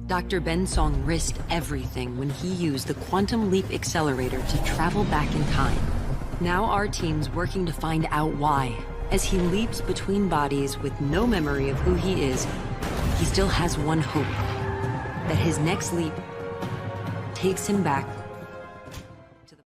Dr. Bensong risked everything when he used the Quantum Leap Accelerator to travel back in time. Now our team's working to find out why. As he leaps between bodies with no memory of who he is, he still has one hope. That his next leap takes him back to the...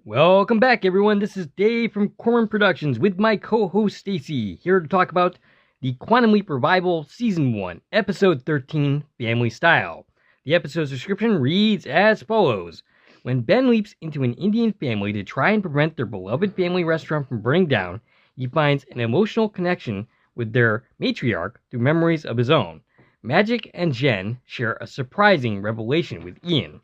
Welcome back, everyone. This is Dave from Corman Productions with my co-host Stacie, here to talk about the Quantum Leap Revival Season 1, Episode 13, Family Style. The episode's description reads as follows. When Ben leaps into an Indian family to try and prevent their beloved family restaurant from burning down, he finds an emotional connection with their matriarch through memories of his own. Magic and Jen share a surprising revelation with Ian.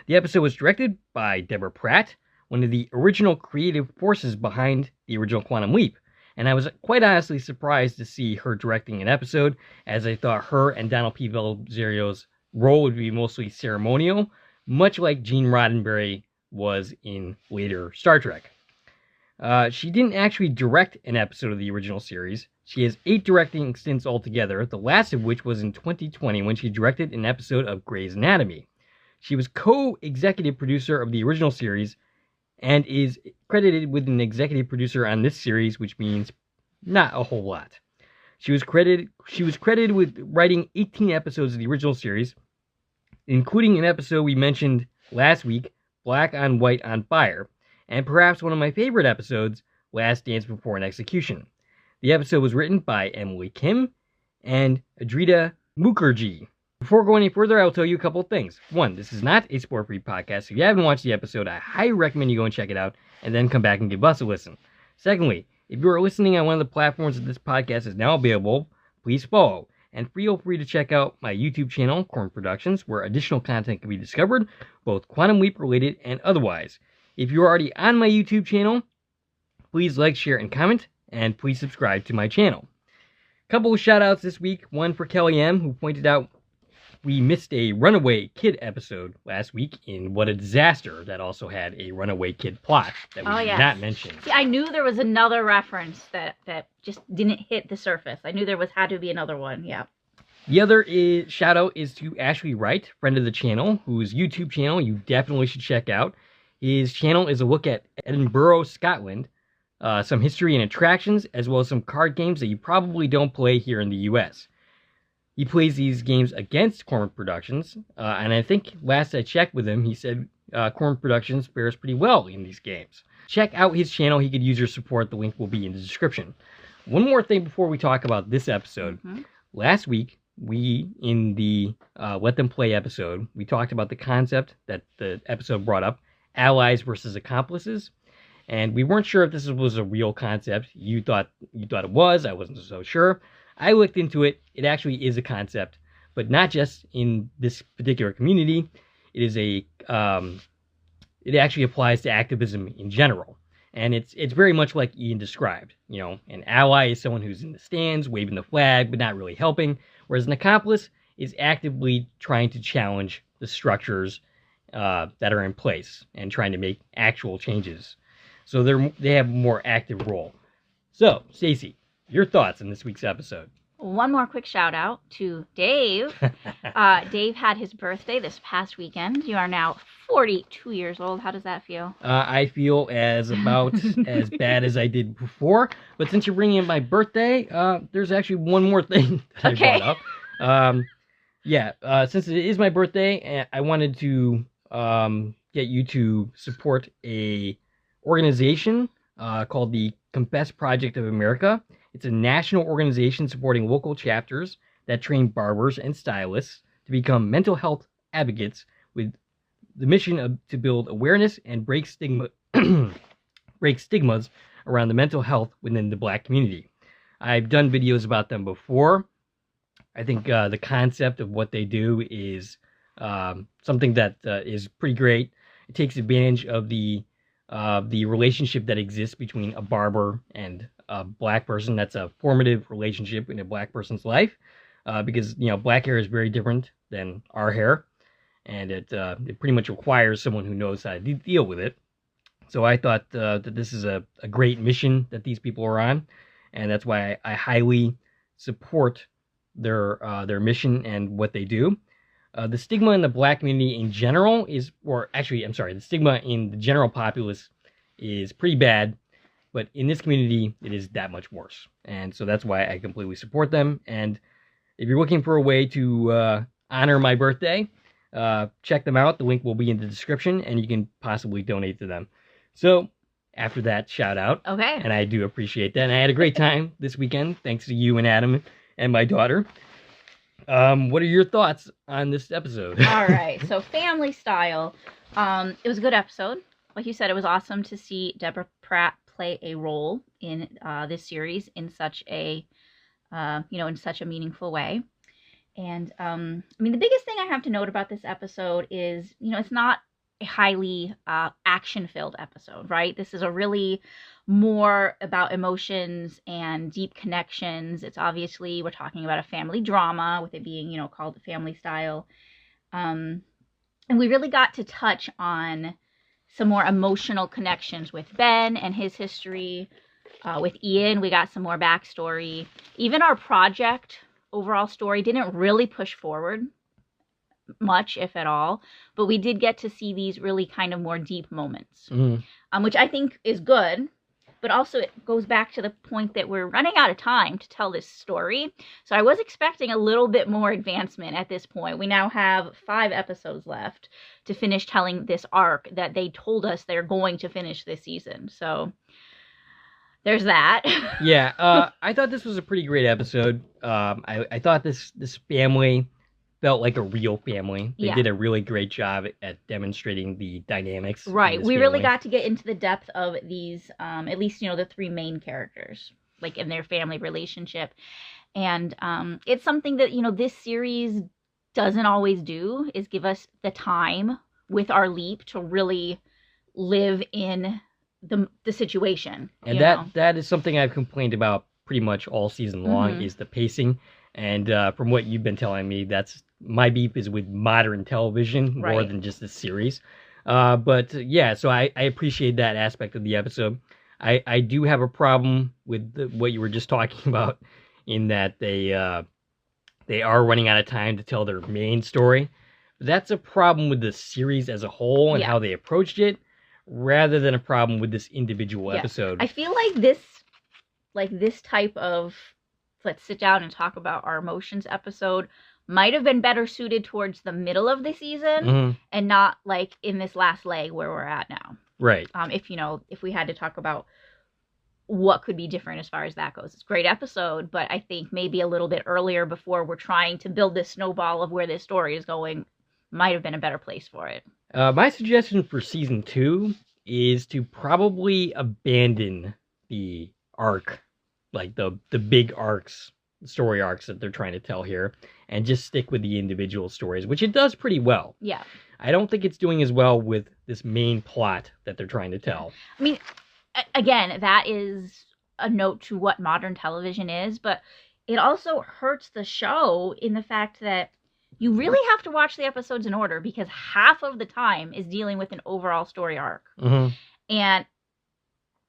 The episode was directed by Deborah Pratt, one of the original creative forces behind the original Quantum Leap. And I was quite honestly surprised to see her directing an episode, as I thought her and Donald P. Valzerio's role would be mostly ceremonial, much like Gene Roddenberry was in later Star Trek. She didn't actually direct an episode of the original series. She has 8 directing stints altogether, the last of which was in 2020 when she directed an episode of Grey's Anatomy. She was co-executive producer of the original series, and is credited with an executive producer on this series, which means not a whole lot. She was credited with writing 18 episodes of the original series, including an episode we mentioned last week, Black on White on Fire, and perhaps one of my favorite episodes, Last Dance Before an Execution. The episode was written by Emily Kim and Adrita Mukherjee. Before going any further, I'll tell you a couple of things. One, this is not a spoiler-free podcast, so if you haven't watched the episode, I highly recommend you go and check it out, and then come back and give us a listen. Secondly, if you are listening on one of the platforms that this podcast is now available, please follow, and feel free to check out my YouTube channel, Corman Productions, where additional content can be discovered, both Quantum Leap related and otherwise. If you're already on my YouTube channel, please like, share, and comment, and please subscribe to my channel. A couple of shout-outs this week, one for Kelly M., who pointed out we missed a Runaway Kid episode last week in What a Disaster that also had a Runaway Kid plot that we did not mention. See, I knew there was another reference that just didn't hit the surface. I knew there had to be another one, yeah. The other shout out is to Ashley Wright, friend of the channel, whose YouTube channel you definitely should check out. His channel is a look at Edinburgh, Scotland, some history and attractions, as well as some card games that you probably don't play here in the US. He plays these games against Corman Productions, and I think last I checked with him, he said Corman Productions fares pretty well in these games. Check out his channel. He could use your support. The link will be in the description. One more thing before we talk about this episode. Last week, in the Let Them Play episode, we talked about the concept that the episode brought up, allies versus accomplices, and we weren't sure if this was a real concept. You thought it was. I wasn't so sure. I looked into it. It actually is a concept, but not just in this particular community. It is it actually applies to activism in general, and it's very much like Ian described. You know, an ally is someone who's in the stands, waving the flag, but not really helping, whereas an accomplice is actively trying to challenge the structures that are in place and trying to make actual changes. So they have a more active role. So, Stacie, your thoughts on this week's episode? One more quick shout out to Dave. Dave had his birthday this past weekend. You are now 42 years old. How does that feel? I feel about as bad as I did before. But since you're bringing in my birthday, there's actually one more thing that I brought up. Since it is my birthday, I wanted to get you to support a organization called the Confess Project of America. It's a national organization supporting local chapters that train barbers and stylists to become mental health advocates with the mission to build awareness and break stigmas around the mental health within the Black community. I've done videos about them before. I think the concept of what they do is something that is pretty great. It takes advantage of the relationship that exists between a barber and a Black person. That's a formative relationship in a Black person's life, because Black hair is very different than our hair, and it pretty much requires someone who knows how to deal with it. So I thought that this is a great mission that these people are on, and that's why I highly support their mission and what they do. The stigma in the black community in general the stigma in the general populace is pretty bad, but in this community, it is that much worse. And so that's why I completely support them. And if you're looking for a way to honor my birthday, check them out. The link will be in the description, and you can possibly donate to them. So after that shout out, Okay. and I do appreciate that. And I had a great time this weekend, thanks to you and Adam and my daughter. What are your thoughts on this episode? All right. So family style. It was a good episode. Like you said, it was awesome to see Deborah Pratt play a role in this series in such a meaningful way. And I mean, the biggest thing I have to note about this episode is, it's not a highly action-filled episode, right? This is a really more about emotions and deep connections. It's obviously, we're talking about a family drama with it being, called Family Style. And we really got to touch on some more emotional connections with Ben and his history. With Ian, we got some more backstory. Even our project overall story didn't really push forward much, if at all, but we did get to see these really kind of more deep moments, which I think is good. But also it goes back to the point that we're running out of time to tell this story. So I was expecting a little bit more advancement at this point. We now have 5 episodes left to finish telling this arc that they told us they're going to finish this season. So there's that. Yeah, I thought this was a pretty great episode. I thought this family felt like a real family. They did a really great job at demonstrating the dynamics. Right. We family. really got to get into the depth of these, at least, the 3 main characters, like in their family relationship. And it's something that, this series doesn't always do, is give us the time with our leap to really live in the situation. And that is something I've complained about pretty much all season long, is the pacing. And from what you've been telling me, that's my beef is with modern television more than just the series. But yeah, so I appreciate that aspect of the episode. I do have a problem with what you were just talking about, in that they are running out of time to tell their main story. That's a problem with the series as a whole and how they approached it, rather than a problem with this individual episode. I feel like this type of let's sit down and talk about our emotions episode might have been better suited towards the middle of the season and not like in this last leg where we're at now. Right. If we had to talk about what could be different as far as that goes. It's a great episode, but I think maybe a little bit earlier, before we're trying to build this snowball of where this story is going, might have been a better place for it. My suggestion for season 2 is to probably abandon the arc, like the big arcs, story arcs that they're trying to tell here, and just stick with the individual stories, which it does pretty well. Yeah. I don't think it's doing as well with this main plot that they're trying to tell. I mean, again, that is a note to what modern television is, but it also hurts the show in the fact that you really have to watch the episodes in order, because half of the time is dealing with an overall story arc. And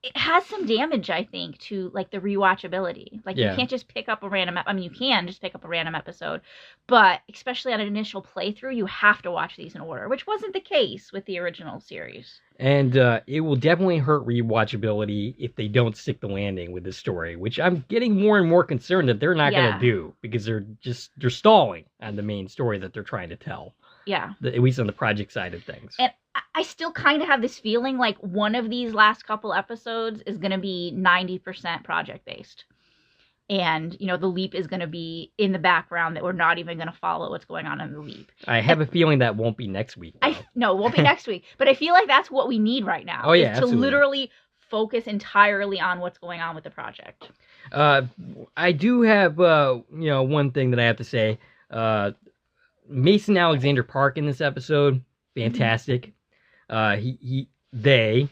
it has some damage, I think, to like the rewatchability. Like you can't just pick up a random. You can just pick up a random episode, but especially on an initial playthrough, you have to watch these in order, which wasn't the case with the original series. And it will definitely hurt rewatchability if they don't stick the landing with the story, which I'm getting more and more concerned that they're not going to do, because they're stalling on the main story that they're trying to tell. Yeah, at least on the project side of things. And I still kind of have this feeling like one of these last couple episodes is going to be 90% project-based. And, the leap is going to be in the background, that we're not even going to follow what's going on in the leap. I have a feeling that won't be next week, though. No, it won't be next week. But I feel like that's what we need right now. Oh, yeah, absolutely. To literally focus entirely on what's going on with the project. I do have, one thing that I have to say. Mason Alexander Park in this episode, fantastic. They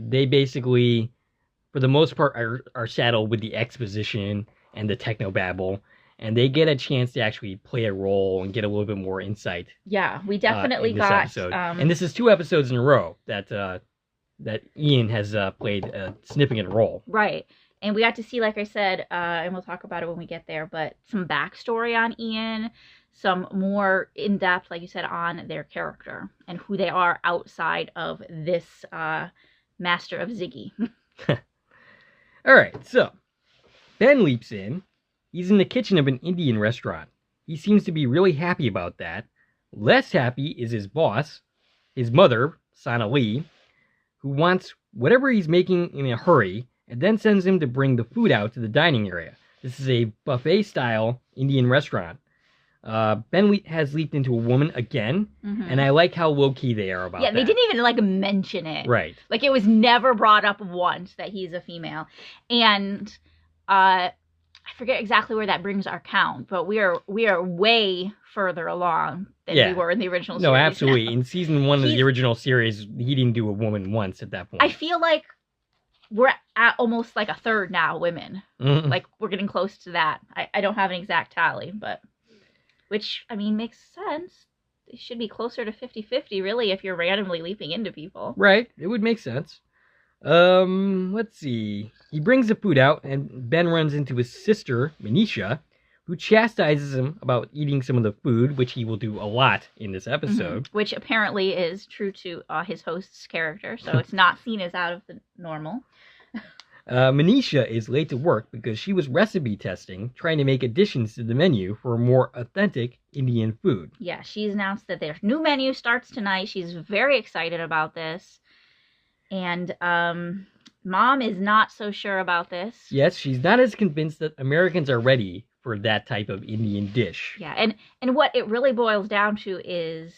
basically, for the most part, are saddled with the exposition and the technobabble, and they get a chance to actually play a role and get a little bit more insight. Yeah, we definitely got episode. And this is 2 episodes in a row that Ian has played a significant role. Right. And we got to see, like I said, and we'll talk about it when we get there, but some backstory on Ian, some more in-depth, like you said, on their character and who they are outside of this Master of Ziggy. All right, so Ben leaps in. He's in the kitchen of an Indian restaurant. He seems to be really happy about that. Less happy is his boss, his mother, Sana Lee, who wants whatever he's making in a hurry and then sends him to bring the food out to the dining area. This is a buffet-style Indian restaurant. Ben has leaped into a woman again, and I like how low-key they are about that. Yeah, they didn't even, like, mention it. Right. Like, it was never brought up once that he's a female. And I forget exactly where that brings our count, but we are way further along than we were in the original series. No, absolutely. Now. In season 1 of the original series, he didn't do a woman once at that point. I feel like we're at almost like a third now, women. Like, we're getting close to that. I don't have an exact tally, but... Which, I mean, makes sense. It should be closer to 50-50, really, if you're randomly leaping into people. Right. It would make sense. Let's see. He brings the food out, and Ben runs into his sister, Manisha, who chastises him about eating some of the food, which he will do a lot in this episode. Which apparently is true to his host's character, so it's not seen as out of the normal. Manisha is late to work because she was recipe testing, trying to make additions to the menu for more authentic Indian food. Yeah, she's announced that their new menu starts tonight. She's very excited about this. And Mom is not so sure about this. Yes, she's not as convinced that Americans are ready for that type of Indian dish. Yeah, and what it really boils down to is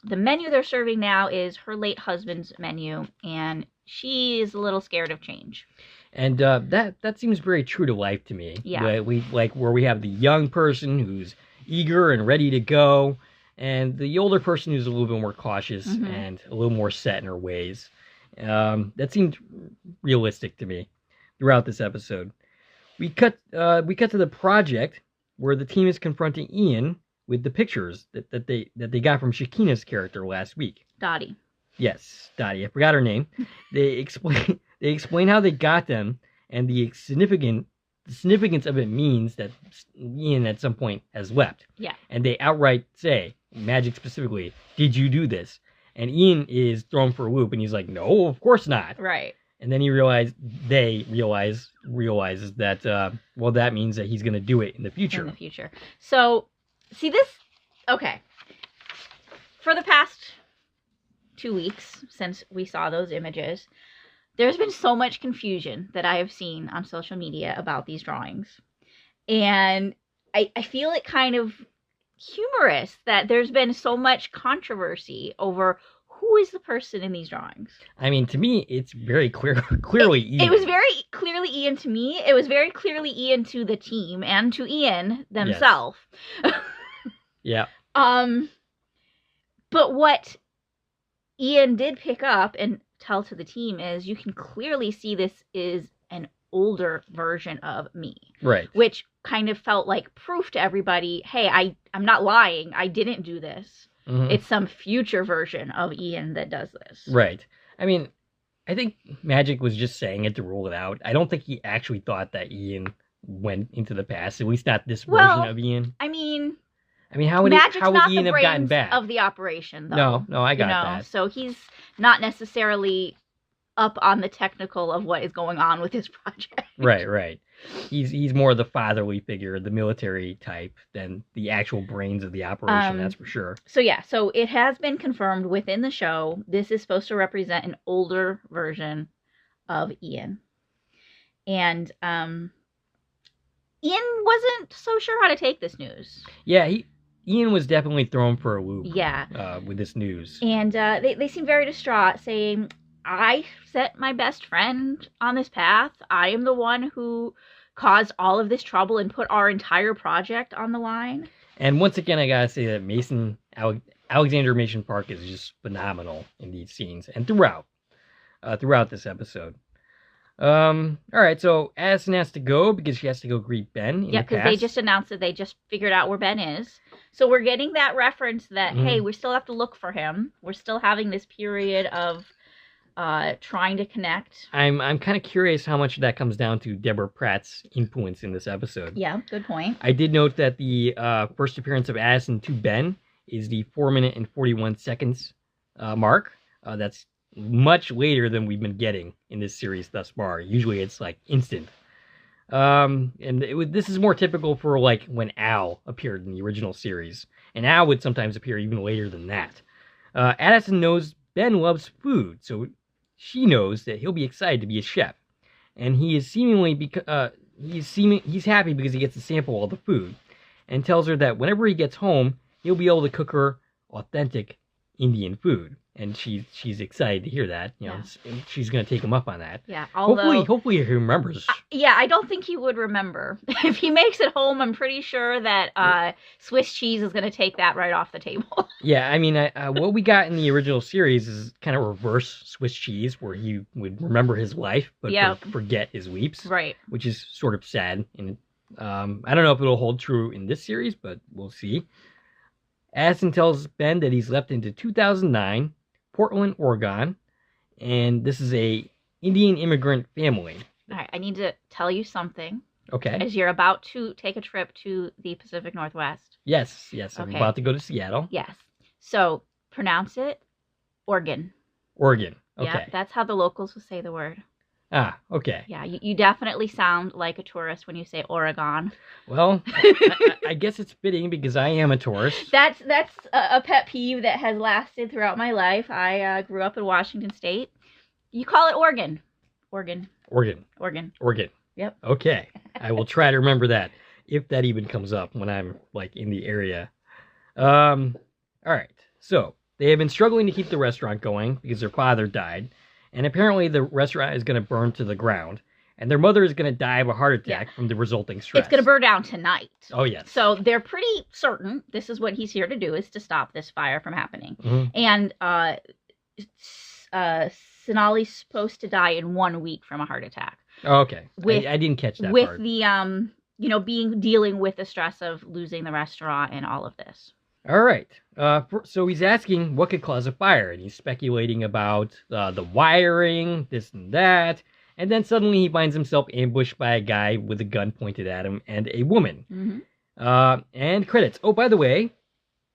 the menu they're serving now is her late husband's menu, and she is a little scared of change. And that seems very true to life to me. Yeah. Where we have the young person who's eager and ready to go, and the older person who's a little bit more cautious and a little more set in her ways. That seemed realistic to me throughout this episode. We cut to the project where the team is confronting Ian with the pictures that they got from Shakina's character last week. Dottie. Yes, Dottie. I forgot her name. They explain how they got them, and the significance of it means that Ian at some point has left. Yeah. And they outright say, Magic specifically, "Did you do this?" And Ian is thrown for a loop, and he's like, "No, of course not." Right. And then realizes that that means that he's going to do it in the future. In the future. So, see this? Okay. For the past 2 weeks since we saw those images, there's been so much confusion that I have seen on social media about these drawings. And I feel it kind of humorous that there's been so much controversy over who is the person in these drawings. I mean, to me, it's very clearly Ian. It was very clearly Ian to me. It was very clearly Ian to the team and to Ian themselves. Yes. Yeah. But what Ian did pick up and tell to the team is you can clearly see this is an older version of me. Right. Which kind of felt like proof to everybody, hey, I'm not lying. I didn't do this. It's some future version of Ian that does this. Right. I mean, I think Magic was just saying it to rule it out. I don't think he actually thought that Ian went into the past, at least not this version of Ian. I mean, how would Ian have gotten back? Of the operation, though. No, I got that. So he's not necessarily up on the technical of what is going on with his project. Right. He's more the fatherly figure, the military type, than the actual brains of the operation, that's for sure. So it has been confirmed within the show. This is supposed to represent an older version of Ian. And Ian wasn't so sure how to take this news. Yeah, Ian was definitely thrown for a loop. Yeah. With this news. And they seem very distraught, saying, I set my best friend on this path. I am the one who caused all of this trouble and put our entire project on the line. And once again, I gotta say that Alexander Mason Park is just phenomenal in these scenes and throughout this episode. All right, so Addison has to go because she has to go greet Ben. Yeah, because they just announced that they just figured out where Ben is. So we're getting that reference that, hey, we still have to look for him. We're still having this period of trying to connect. I'm kind of curious how much of that comes down to Deborah Pratt's influence in this episode. Yeah, good point. I did note that the first appearance of Addison to Ben is the 4 minute and 41 seconds mark. That's much later than we've been getting in this series thus far. Usually it's like instant. And this is more typical for like when Al appeared in the original series. And Al would sometimes appear even later than that. Addison knows Ben loves food, so she knows that he'll be excited to be a chef. And he is seemingly he's happy because he gets to sample all the food, and tells her that whenever he gets home, he'll be able to cook her authentic Indian food. And she's excited to hear that. You know, and she's going to take him up on that. Yeah. Although, hopefully he remembers. Yeah, I don't think he would remember. If he makes it home, I'm pretty sure that Swiss cheese is going to take that right off the table. Yeah, I mean, what we got in the original series is kind of reverse Swiss cheese, where he would remember his life but forget his leaps. Right. Which is sort of sad. And I don't know if it'll hold true in this series, but we'll see. Addison tells Ben that he's left into 2009. Portland, Oregon, and this is a Indian immigrant family. All right, I need to tell you something. Okay. As you're about to take a trip to the Pacific Northwest. Yes, I'm about to go to Seattle. Yes. So, pronounce it Oregon. Oregon, okay. Yeah, that's how the locals will say the word. Ah, okay. Yeah, you definitely sound like a tourist when you say Oregon. Well, I guess it's fitting because I am a tourist. That's a pet peeve that has lasted throughout my life. I grew up in Washington State. You call it Oregon. Oregon. Yep. Okay. I will try to remember that, if that even comes up when I'm like in the area. All right. So they have been struggling to keep the restaurant going because their father died. And apparently the restaurant is going to burn to the ground. And their mother is going to die of a heart attack from the resulting stress. It's going to burn down tonight. Oh, yes. So they're pretty certain this is what he's here to do, is to stop this fire from happening. Mm-hmm. And Sonali's supposed to die in 1 week from a heart attack. Oh, okay. I didn't catch that with part. With the, dealing with the stress of losing the restaurant and all of this. All right. So he's asking what could cause a fire, and he's speculating about the wiring, this and that. And then suddenly he finds himself ambushed by a guy with a gun pointed at him and a woman. Mm-hmm. And credits. Oh, by the way,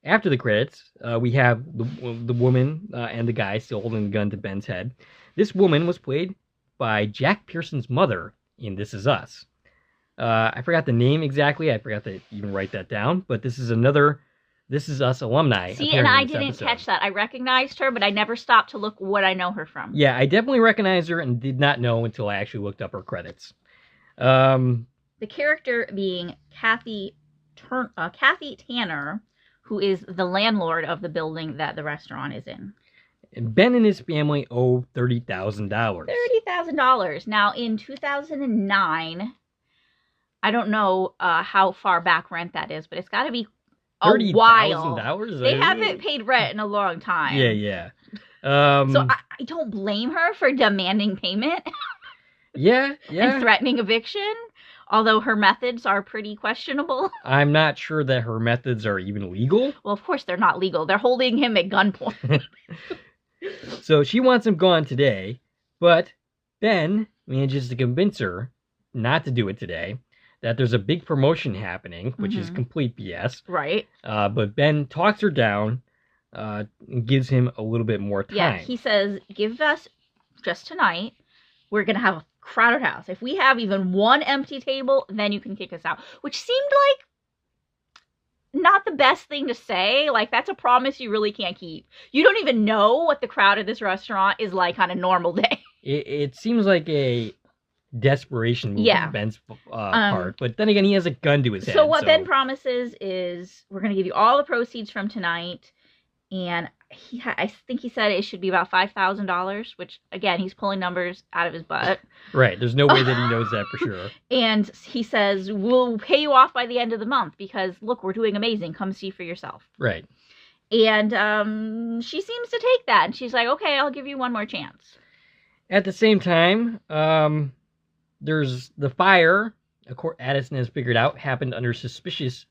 after the credits, we have the woman and the guy still holding the gun to Ben's head. This woman was played by Jack Pearson's mother in This Is Us. I forgot the name exactly. I forgot to even write that down. But this is another This Is Us alumni. See, and I didn't catch that. I recognized her, but I never stopped to look what I know her from. Yeah, I definitely recognized her and did not know until I actually looked up her credits. The character being Kathy Tanner, who is the landlord of the building that the restaurant is in. And Ben and his family owe $30,000. $30,000. Now, in 2009, I don't know how far back rent that is, but it's got to be a while. $30,000? They haven't paid rent in a long time. Yeah. So I don't blame her for demanding payment. Yeah. And threatening eviction, although her methods are pretty questionable. I'm not sure that her methods are even legal. Well, of course they're not legal. They're holding him at gunpoint. So she wants him gone today, but Ben manages to convince her not to do it today, that there's a big promotion happening, which is complete BS. Right. But Ben talks her down and gives him a little bit more time. Yeah, he says, give us just tonight. We're going to have a crowded house. If we have even one empty table, then you can kick us out. Which seemed like not the best thing to say. Like, that's a promise you really can't keep. You don't even know what the crowd at this restaurant is like on a normal day. It seems like a desperation move on Ben's part. But then again, he has a gun to his head. So what Ben promises is, we're going to give you all the proceeds from tonight. And I think he said it should be about $5,000, which, again, he's pulling numbers out of his butt. Right. There's no way that he knows that for sure. And he says, we'll pay you off by the end of the month because, look, we're doing amazing. Come see for yourself. Right. And she seems to take that. And she's like, okay, I'll give you one more chance. At the same time, there's the fire, Addison has figured out, happened under suspicious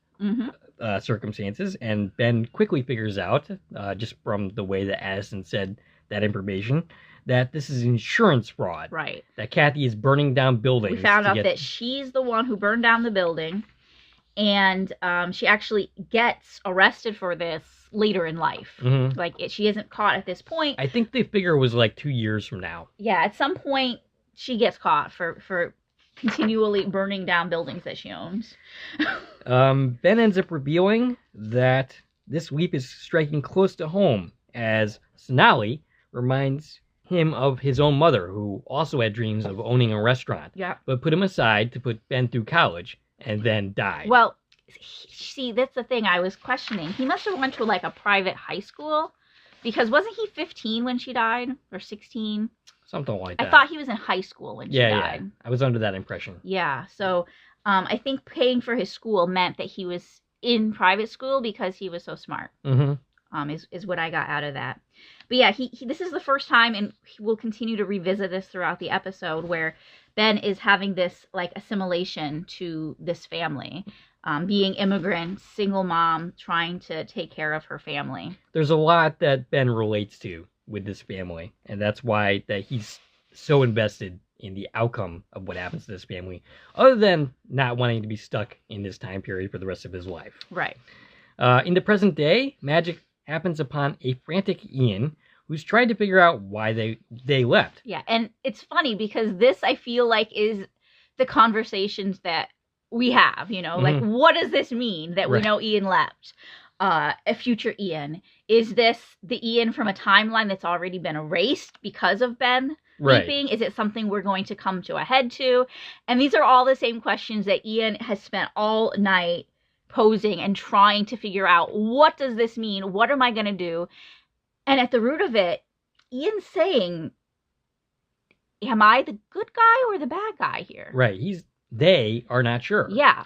circumstances, and Ben quickly figures out, just from the way that Addison said that information, that this is insurance fraud. Right. That Kathy is burning down buildings. We found out that she's the one who burned down the building, and she actually gets arrested for this later in life. Mhm. Like, she isn't caught at this point. I think the figure was like 2 years from now. Yeah, at some point, she gets caught for continually burning down buildings that she owns. Ben ends up revealing that this weep is striking close to home, as Sonali reminds him of his own mother, who also had dreams of owning a restaurant, Yeah. but put him aside to put Ben through college and then died. Well, see, that's the thing I was questioning. He must have went to like a private high school, because wasn't he 15 when she died, or 16? Something like that. I thought he was in high school when she died. Yeah. I was under that impression. Yeah, so I think paying for his school meant that he was in private school because he was so smart. Mm-hmm. Is what I got out of that. But yeah, he this is the first time, and we'll continue to revisit this throughout the episode, where Ben is having this like assimilation to this family, being immigrant, single mom, trying to take care of her family. There's a lot that Ben relates to with this family, and that's why that he's so invested in the outcome of what happens to this family, other than not wanting to be stuck in this time period for the rest of his life. Right. In the present day, Magic happens upon a frantic Ian who's trying to figure out why they left. Yeah, and it's funny because this, I feel like, is the conversations that we have, you know, like, what does this mean that we know Ian left? A future Ian. Is this the Ian from a timeline that's already been erased because of Ben leaping? Is it something we're going to come to a head to? And these are all the same questions that Ian has spent all night posing and trying to figure out. What does this mean? What am I going to do? And at the root of it, Ian's saying, am I the good guy or the bad guy here? Right. They are not sure. Yeah.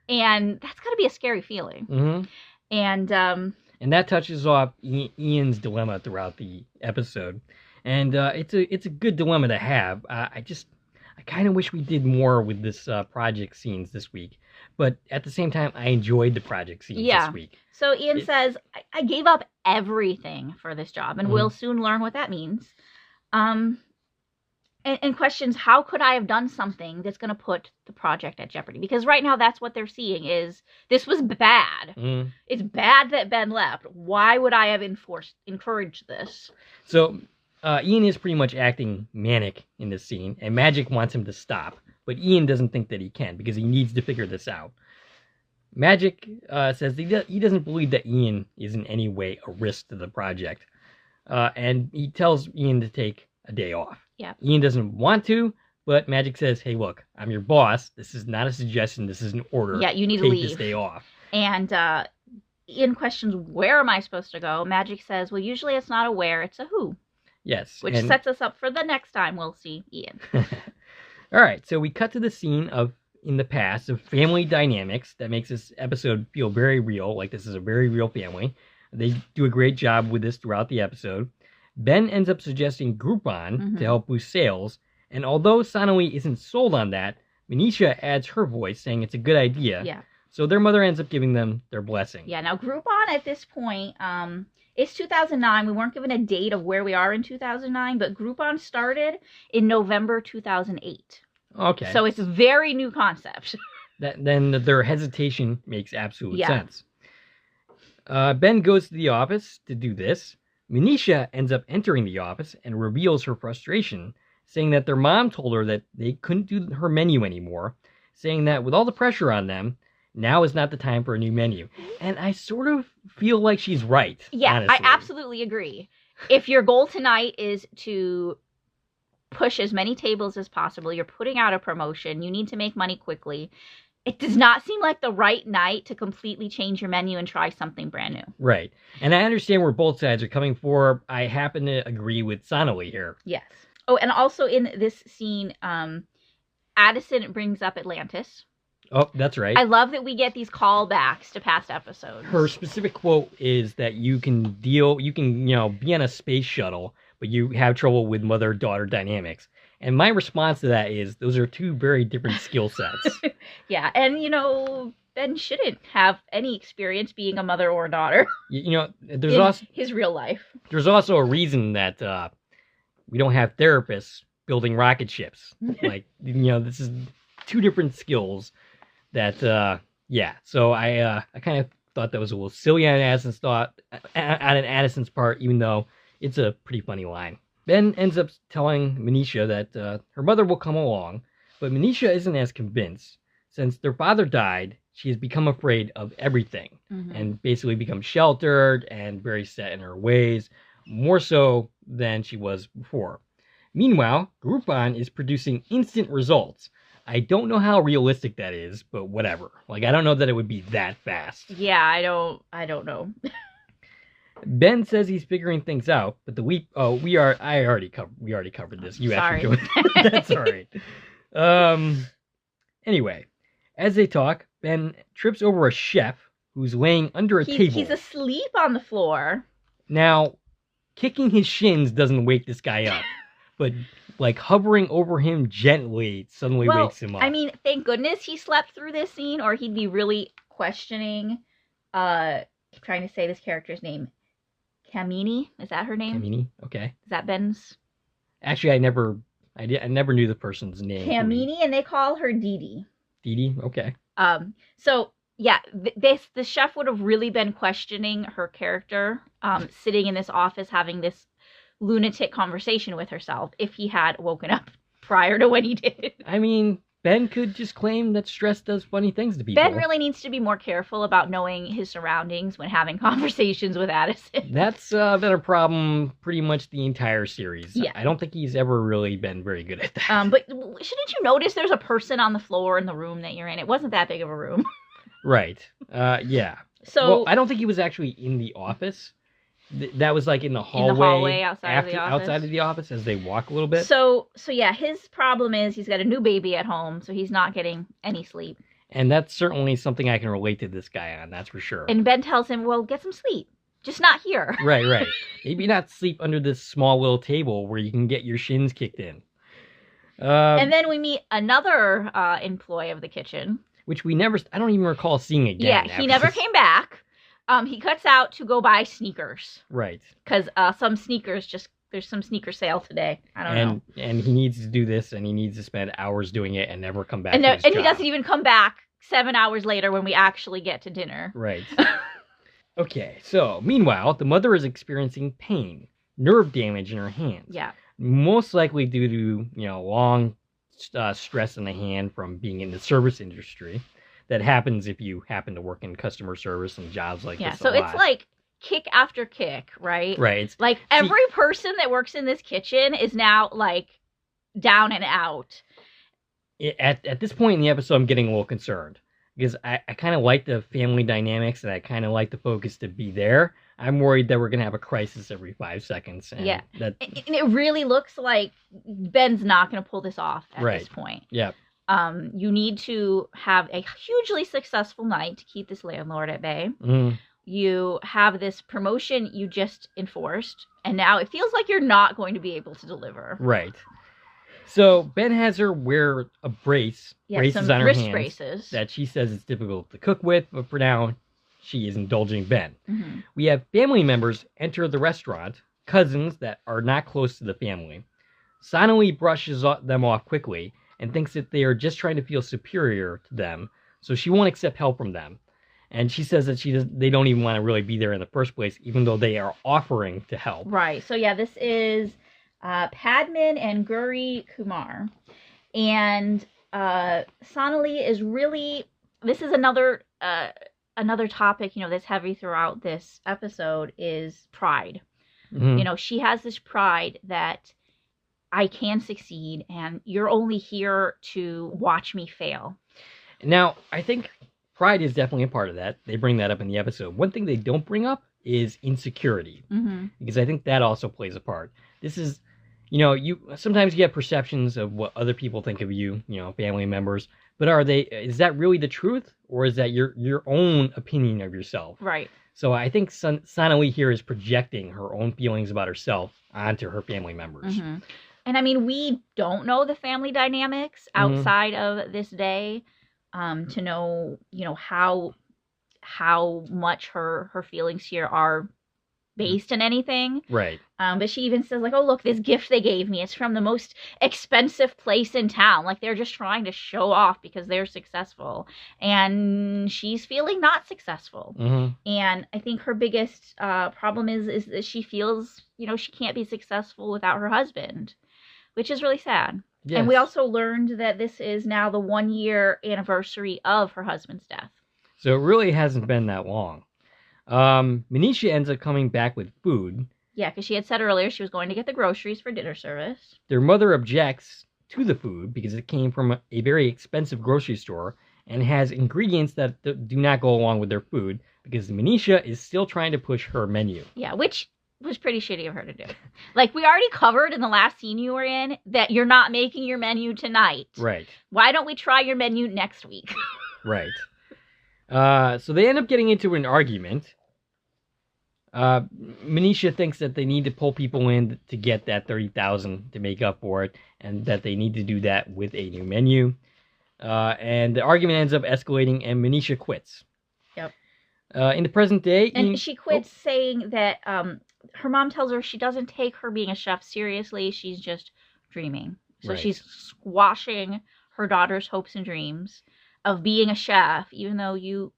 And that's got to be a scary feeling. Mm-hmm. And that touches off Ian's dilemma throughout the episode. And it's a good dilemma to have. I kind of wish we did more with this project scenes this week. But at the same time, I enjoyed the project scenes this week. So Ian says, I gave up everything for this job, and we'll soon learn what that means. And questions, how could I have done something that's going to put the project at jeopardy? Because right now, that's what they're seeing is, this was bad. It's bad that Ben left. Why would I have encouraged this? So Ian is pretty much acting manic in this scene, and Magic wants him to stop. But Ian doesn't think that he can, because he needs to figure this out. Magic says he doesn't believe that Ian is in any way a risk to the project. And he tells Ian to take a day off. Yeah. Ian doesn't want to, but Magic says, hey, look, I'm your boss. This is not a suggestion. This is an order. Yeah, you need to take leave. This day off. And Ian questions, where am I supposed to go? Magic says, well, usually it's not a where, it's a who. Yes. Which sets us up for the next time we'll see Ian. All right, so we cut to the scene in the past of family dynamics that makes this episode feel very real, like this is a very real family. They do a great job with this throughout the episode. Ben ends up suggesting Groupon to help boost sales, and although Sonali isn't sold on that, Manisha adds her voice saying it's a good idea. Yeah. So their mother ends up giving them their blessing. Yeah, now Groupon at this point, it's 2009. We weren't given a date of where we are in 2009, but Groupon started in November 2008. Okay. So it's a very new concept. Then their hesitation makes absolute sense. Ben goes to the office to do this. Manisha ends up entering the office and reveals her frustration, saying that their mom told her that they couldn't do her menu anymore, saying that with all the pressure on them, now is not the time for a new menu. And I sort of feel like she's right. Yeah, honestly. I absolutely agree. If your goal tonight is to push as many tables as possible, you're putting out a promotion, you need to make money quickly, it does not seem like the right night to completely change your menu and try something brand new. Right. And I understand where both sides are coming for. I happen to agree with Sonali here. Yes. Oh, and also in this scene, Addison brings up Atlantis. Oh, that's right. I love that we get these callbacks to past episodes. Her specific quote is that you can be on a space shuttle, but you have trouble with mother-daughter dynamics. And my response to that is, those are two very different skill sets. Yeah, and, Ben shouldn't have any experience being a mother or a daughter. There's also his real life. There's also a reason that we don't have therapists building rocket ships. Like, this is two different skills that, So I kind of thought that was a little silly on Addison's part, even though it's a pretty funny line. Ben ends up telling Manisha that her mother will come along, but Manisha isn't as convinced. Since their father died, she has become afraid of everything and basically become sheltered and very set in her ways, more so than she was before. Meanwhile, Groupon is producing instant results. I don't know how realistic that is, but whatever. Like, I don't know that it would be that fast. Yeah, I don't know. Ben says he's figuring things out, but we already covered this. You Sorry. actually do. That's all right. Anyway, as they talk, Ben trips over a chef who's laying under a table. He's asleep on the floor. Now, kicking his shins doesn't wake this guy up, but like hovering over him gently suddenly wakes him up. I mean, thank goodness he slept through this scene, or he'd be really questioning. I'm trying to say this character's name. Kamini, is that her name? Kamini, okay. Is that Ben's? Actually, I never knew the person's name. Kamini, and they call her Dee Dee. Dee Dee, okay. So yeah, the chef would have really been questioning her character, sitting in this office having this lunatic conversation with herself if he had woken up prior to when he did. I mean, Ben could just claim that stress does funny things to people. Ben really needs to be more careful about knowing his surroundings when having conversations with Addison. That's been a problem pretty much the entire series. Yeah. I don't think he's ever really been very good at that. But shouldn't you notice there's a person on the floor in the room that you're in? It wasn't that big of a room. Right. Yeah. So well, I don't think he was actually in the office. That was like in the hallway. In the hallway outside of the office. Outside of the office as they walk a little bit. So yeah, his problem is he's got a new baby at home, so he's not getting any sleep. And that's certainly something I can relate to this guy on, that's for sure. And Ben tells him, well, get some sleep. Just not here. Right. Maybe not sleep under this small little table where you can get your shins kicked in. And then we meet another employee of the kitchen. Which I don't even recall seeing again. Yeah, he never came back. He cuts out to go buy sneakers. Right. Because there's some sneaker sale today. I don't know. And he needs to do this, and he needs to spend hours doing it and never come back to his and job. he doesn't even come back 7 hours later when we actually get to dinner. Right. Okay, so meanwhile, the mother is experiencing pain, nerve damage in her hands. Yeah. Most likely due to, long stress in the hand from being in the service industry. That happens if you happen to work in customer service and jobs like this. Yeah, so it's like kick after kick, right? Right. It's like every person that works in this kitchen is now like down and out. At this point in the episode, I'm getting a little concerned because I kind of like the family dynamics and I kind of like the focus to be there. I'm worried that we're going to have a crisis every 5 seconds. And yeah. And it really looks like Ben's not going to pull this off at this point. Yeah. You need to have a hugely successful night to keep this landlord at bay. Mm. You have this promotion you just enforced, and now it feels like you're not going to be able to deliver. Right. So Ben has her wear a braces on her hands braces that she says it's difficult to cook with, but for now she is indulging Ben. Mm-hmm. We have family members enter the restaurant, cousins that are not close to the family. Sonali brushes them off quickly and thinks that they are just trying to feel superior to them, so she won't accept help from them. And she says that they don't even want to really be there in the first place, even though they are offering to help. Right. So yeah, this is Padman and Guri Kumar. And Sonali is really, this is another topic, that's heavy throughout this episode is pride. Mm-hmm. She has this pride that I can succeed, and you're only here to watch me fail. Now, I think pride is definitely a part of that. They bring that up in the episode. One thing they don't bring up is insecurity, because I think that also plays a part. This is, sometimes you have perceptions of what other people think of you, family members, but is that really the truth, or is that your own opinion of yourself? Right. So I think Sonali here is projecting her own feelings about herself onto her family members. Mm-hmm. And I mean, we don't know the family dynamics outside of this day to know, how much her feelings here are based in anything. Right. But she even says, like, oh, look, this gift they gave me, it's from the most expensive place in town. Like, they're just trying to show off because they're successful. And she's feeling not successful. And I think her biggest problem is that she feels, she can't be successful without her husband, which is really sad. Yes. And we also learned that this is now the 1-year anniversary of her husband's death. So it really hasn't been that long. Manisha ends up coming back with food. Yeah, because she had said earlier she was going to get the groceries for dinner service. Their mother objects to the food because it came from a very expensive grocery store and has ingredients that do not go along with their food because Manisha is still trying to push her menu. Yeah, which was pretty shitty of her to do. Like, we already covered in the last scene you were in that you're not making your menu tonight. Right. Why don't we try your menu next week? Right. So they end up getting into an argument. Manisha thinks that they need to pull people in to get that $30,000 to make up for it, and that they need to do that with a new menu. And the argument ends up escalating, and Manisha quits. Yep. In the present day... And she quits saying that her mom tells her she doesn't take her being a chef seriously, she's just dreaming. So right. She's squashing her daughter's hopes and dreams of being a chef, even though you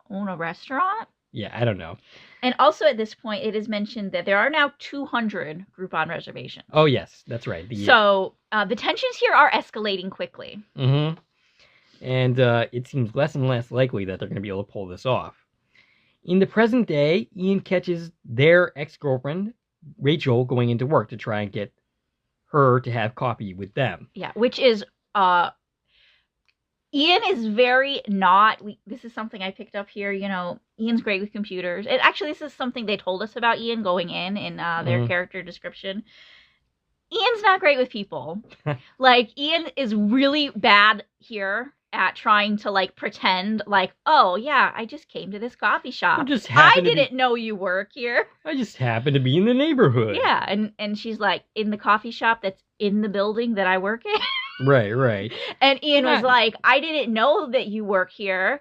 own a restaurant. Yeah, I don't know. And also at this point, it is mentioned that there are now 200 Groupon reservations. Oh, yes, that's right. So the tensions here are escalating quickly. Mm-hmm. And it seems less and less likely that they're going to be able to pull this off. In the present day, Ian catches their ex-girlfriend, Rachel, going into work to try and get her to have coffee with them. Yeah, which is... Ian is very not... this is something I picked up here, Ian's great with computers. And actually, this is something they told us about Ian going in their character description. Ian's not great with people. Like, Ian is really bad here at trying to, pretend, oh, yeah, I just came to this coffee shop. I didn't know you work here. I just happened to be in the neighborhood. Yeah, and she's like, in the coffee shop that's in the building that I work in? Right. And Ian was like, I didn't know that you work here.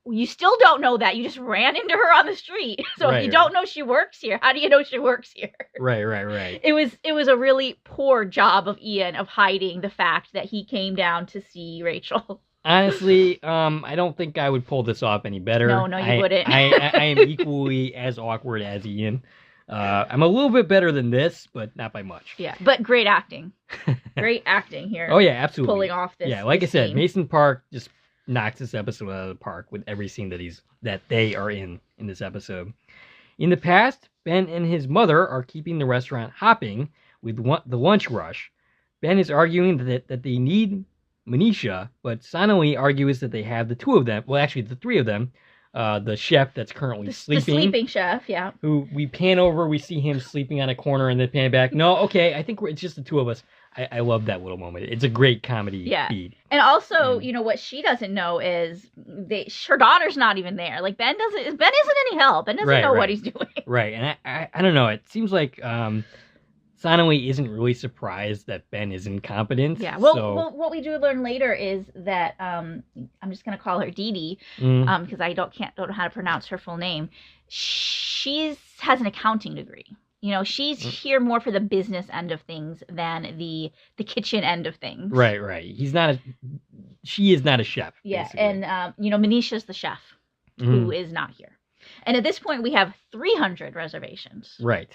You still don't know that. You just ran into her on the street. So if you don't know she works here, how do you know she works here? Right. It was a really poor job of Ian of hiding the fact that he came down to see Rachel. Honestly, I don't think I would pull this off any better. No, you wouldn't. I am equally as awkward as Ian. I'm a little bit better than this, but not by much. Yeah, but great acting. Great acting here. Oh, yeah, absolutely. Pulling off this. Yeah, like I said, scene. Mason Park just knocks this episode out of the park with every scene that they are in this episode. In the past, Ben and his mother are keeping the restaurant hopping with the lunch rush. Ben is arguing that they need Manisha, but Sonali argues that they have the two of them. Well, actually, the three of them. The chef that's currently sleeping. The sleeping chef, yeah. Who we pan over, we see him sleeping on a corner, and then pan back. No, okay, I think it's just the two of us. I love that little moment. It's a great comedy beat. And also, what she doesn't know is her daughter's not even there. Like, Ben isn't any help. Ben doesn't know what he's doing. Right, and I don't know. It seems like Sonali isn't really surprised that Ben is incompetent. Yeah, well, what we do learn later is that, I'm just going to call her Dee Dee, because I don't know how to pronounce her full name. She has an accounting degree. She's here more for the business end of things than the kitchen end of things. Right. She is not a chef. Yeah, basically. and, Manisha's the chef who is not here. And at this point, we have 300 reservations. Right.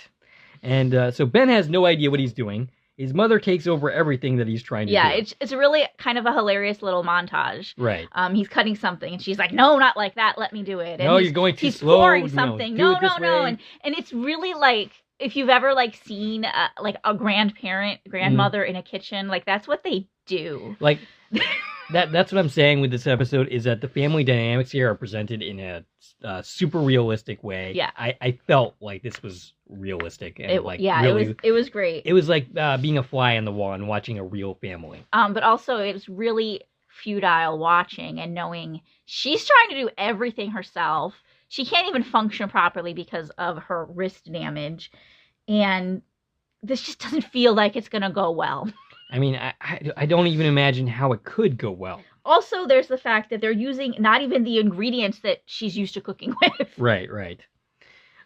And so Ben has no idea what he's doing. His mother takes over everything that he's trying to do. Yeah, it's really kind of a hilarious little montage. Right. He's cutting something, and she's like, no, not like that. Let me do it. And no, you're going too slow. He's pouring something. No. And it's really like, if you've ever seen a grandmother in a kitchen, that's what they do. That's what I'm saying with this episode is that the family dynamics here are presented in a super realistic way. Yeah. I felt like this was realistic. And it was great. It was like being a fly on the wall and watching a real family. But also it was really futile watching and knowing she's trying to do everything herself. She can't even function properly because of her wrist damage. And this just doesn't feel like it's going to go well. I mean, I don't even imagine how it could go well. Also, there's the fact that they're using not even the ingredients that she's used to cooking with. Right.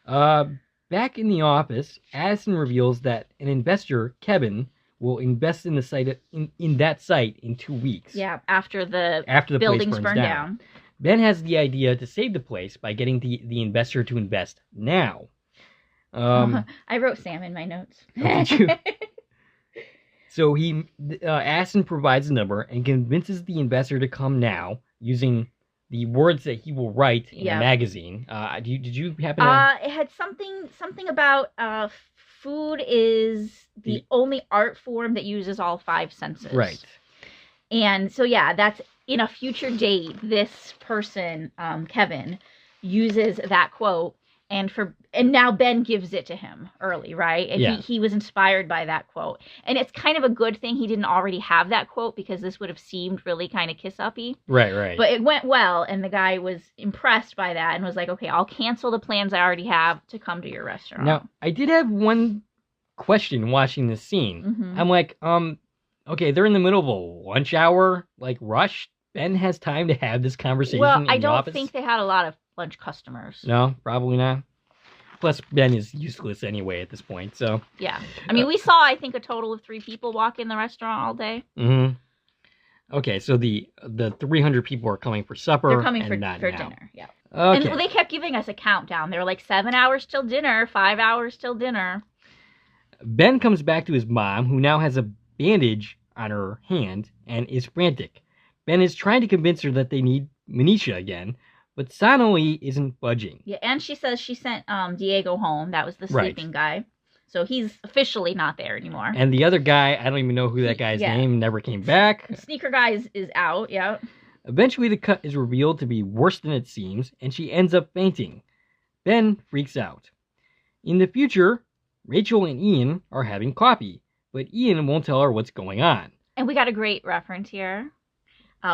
Ben back in the office, Addison reveals that an investor, Kevin, will invest in the site in that site in 2 weeks. Yeah, after the place buildings burns burn down. Ben has the idea to save the place by getting the investor to invest now. I wrote Sam in my notes. Did you? So Addison provides a number and convinces the investor to come now using the words that he will write in a magazine. Did you happen to... It had something about food is the only art form that uses all 5 senses. Right. And so, yeah, that's in a future date, this person, Kevin, uses that quote. And now Ben gives it to him early, right? And he was inspired by that quote. And it's kind of a good thing he didn't already have that quote, because this would have seemed really kind of kiss-uppy. Right. But it went well, and the guy was impressed by that and was like, okay, I'll cancel the plans I already have to come to your restaurant. Now, I did have one question watching this scene. Mm-hmm. I'm like, okay, they're in the middle of a lunch hour, like, rush. Ben has time to have this conversation in the office. Well, I don't think they had a lot of lunch customers. No, probably not. Plus, Ben is useless anyway at this point, so... Yeah. I mean, we saw, I think, a total of 3 people walk in the restaurant all day. Mm-hmm. Okay, so the 300 people are coming for supper. They're coming for now. dinner, yeah. Okay. And they kept giving us a countdown. They were like, 7 hours till dinner, 5 hours till dinner. Ben comes back to his mom, who now has a bandage on her hand and is frantic. Ben is trying to convince her that they need Manisha again, but Sonali isn't budging. Yeah, and she says she sent Diego home. That was the sleeping guy. So he's officially not there anymore. And the other guy, I don't even know who that guy's name, never came back. The sneaker guy is out, yeah. Eventually the cut is revealed to be worse than it seems, and she ends up fainting. Ben freaks out. In the future, Rachel and Ian are having coffee, but Ian won't tell her what's going on. And we got a great reference here.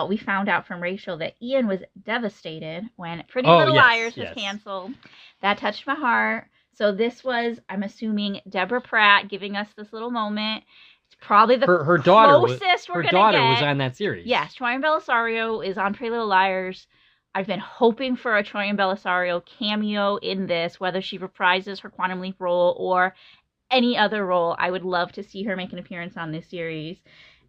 We found out from Rachel that Ian was devastated when Pretty Little Liars was canceled. That touched my heart. So this was, I'm assuming, Deborah Pratt giving us this little moment. It's probably the her daughter closest we're going to get. Her daughter was on that series. Yes, Troy Belisario is on Pretty Little Liars. I've been hoping for a Troy Belisario cameo in this, whether she reprises her Quantum Leap role or any other role. I would love to see her make an appearance on this series.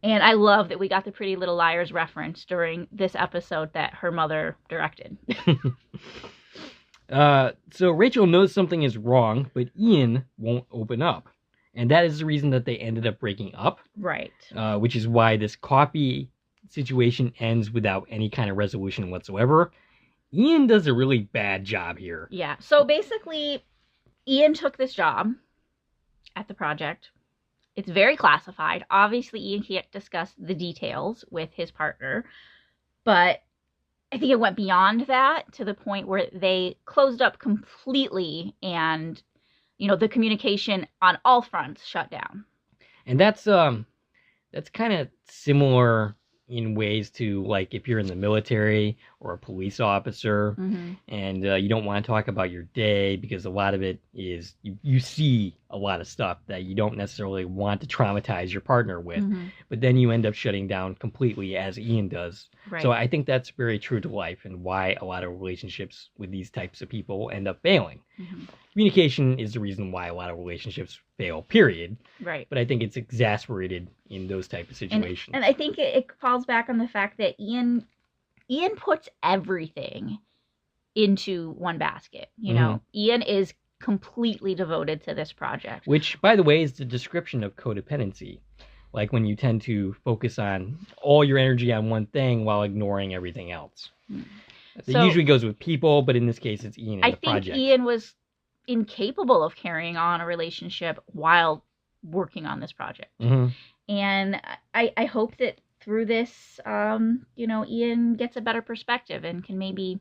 And I love that we got the Pretty Little Liars reference during this episode that her mother directed. So Rachel knows something is wrong, but Ian won't open up. And that is the reason that they ended up breaking up. Right. Which is why this coffee situation ends without any kind of resolution whatsoever. Ian does a really bad job here. Yeah. So basically, Ian took this job at the project. It's very classified. Obviously, Ian can't discuss the details with his partner, but I think it went beyond that to the point where they closed up completely and, the communication on all fronts shut down. And that's kind of similar in ways to, like, if you're in the military or a police officer, and you don't want to talk about your day because a lot of it is you see a lot of stuff that you don't necessarily want to traumatize your partner with, but then you end up shutting down completely, as Ian does. Right. So I think that's very true to life and why a lot of relationships with these types of people end up failing. Communication is the reason why a lot of relationships fail, period. Right. But I think it's exasperated in those type of situations. And I think it falls back on the fact that Ian puts everything into one basket. Ian is completely devoted to this project. Which, by the way, is the description of codependency. Like when you tend to focus on all your energy on one thing while ignoring everything else. It usually goes with people, but in this case, it's Ian and the project. I think Ian was incapable of carrying on a relationship while working on this project. And I hope that through this, Ian gets a better perspective and can maybe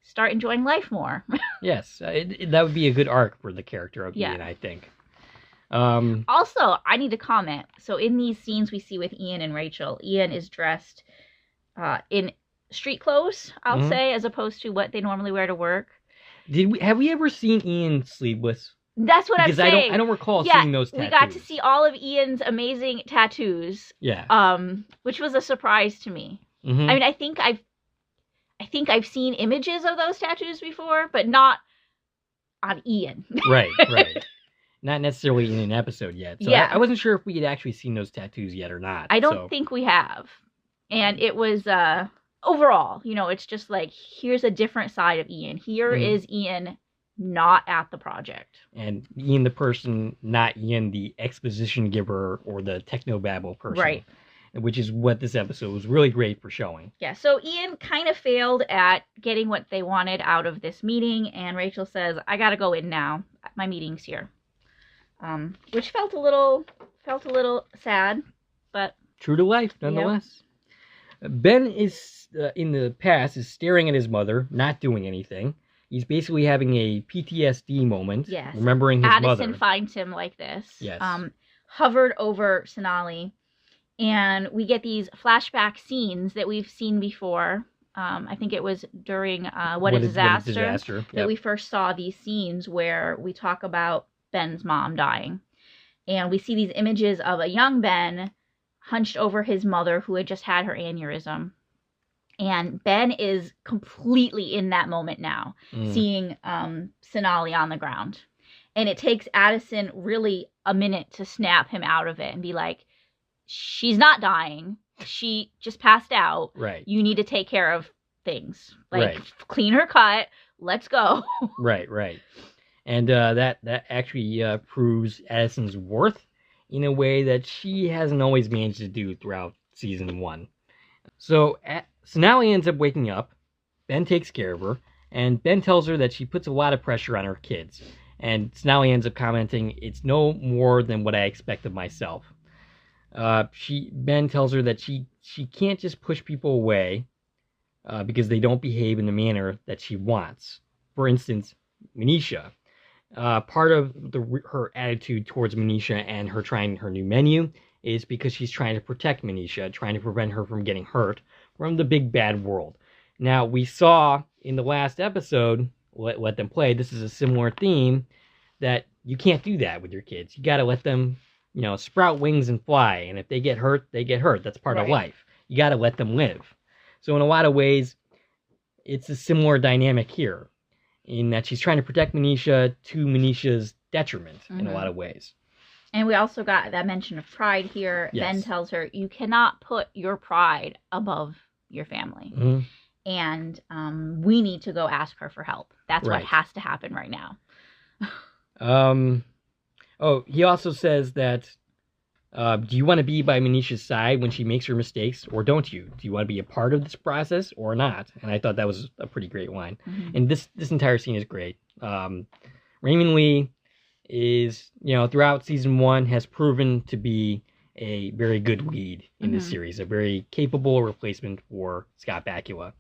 start enjoying life more. Yes, that would be a good arc for the character of Ian, I think. Also, I need to comment. So in these scenes we see with Ian and Rachel, Ian is dressed in street clothes, I'll say, as opposed to what they normally wear to work. Have we ever seen Ian sleeveless? That's what I'm saying. Because I don't recall seeing those tattoos. We got to see all of Ian's amazing tattoos. Yeah. Which was a surprise to me. I mean, I think I've seen images of those tattoos before, but not on Ian. Right. Not necessarily in an episode yet. So Yeah. I wasn't sure if we had actually seen those tattoos yet or not. I don't think we have. And it was, overall, it's just like, here's a different side of Ian. Here is Ian not at the project. And Ian the person, not Ian the exposition giver or the technobabble person. Right. Which is what this episode was really great for showing. Yeah, so Ian kind of failed at getting what they wanted out of this meeting, and Rachel says, I gotta go in now. My meeting's here. Which felt a little sad, but... True to life, nonetheless. Yep. Ben is, in the past, is staring at his mother, not doing anything. He's basically having a PTSD moment, remembering his mother. Addison finds him like this. Yes. Hovered over Sonali. And we get these flashback scenes that we've seen before. I think it was during What a Disaster that we first saw these scenes where we talk about Ben's mom dying. And we see these images of a young Ben hunched over his mother who had just had her aneurysm. And Ben is completely in that moment now, seeing Sonali on the ground. And it takes Addison really a minute to snap him out of it and be like, she's not dying. She just passed out. Right. You need to take care of things. Like, clean her cut. Let's go. Right. And that actually proves Addison's worth in a way that she hasn't always managed to do throughout season 1. So Sonali ends up waking up. Ben takes care of her. And Ben tells her that she puts a lot of pressure on her kids. And Sonali ends up commenting, it's no more than what I expect of myself. Ben tells her that she can't just push people away because they don't behave in the manner that she wants. For instance, Manisha. Part of her attitude towards Manisha and her trying her new menu is because she's trying to protect Manisha, trying to prevent her from getting hurt from the big bad world. Now, we saw in the last episode, Let Them Play, this is a similar theme, that you can't do that with your kids. You got to let them sprout wings and fly. And if they get hurt, they get hurt. That's part of life. You got to let them live. So in a lot of ways, it's a similar dynamic here in that she's trying to protect Manisha to Manisha's detriment in a lot of ways. And we also got that mention of pride here. Yes. Ben tells her, you cannot put your pride above your family. And we need to go ask her for help. That's what has to happen right now. He also says that, do you want to be by Manisha's side when she makes her mistakes, or don't you? Do you want to be a part of this process or not? And I thought that was a pretty great line. And this entire scene is great. Raymond Lee is, throughout season 1 has proven to be a very good lead in this series, a very capable replacement for Scott Bakula.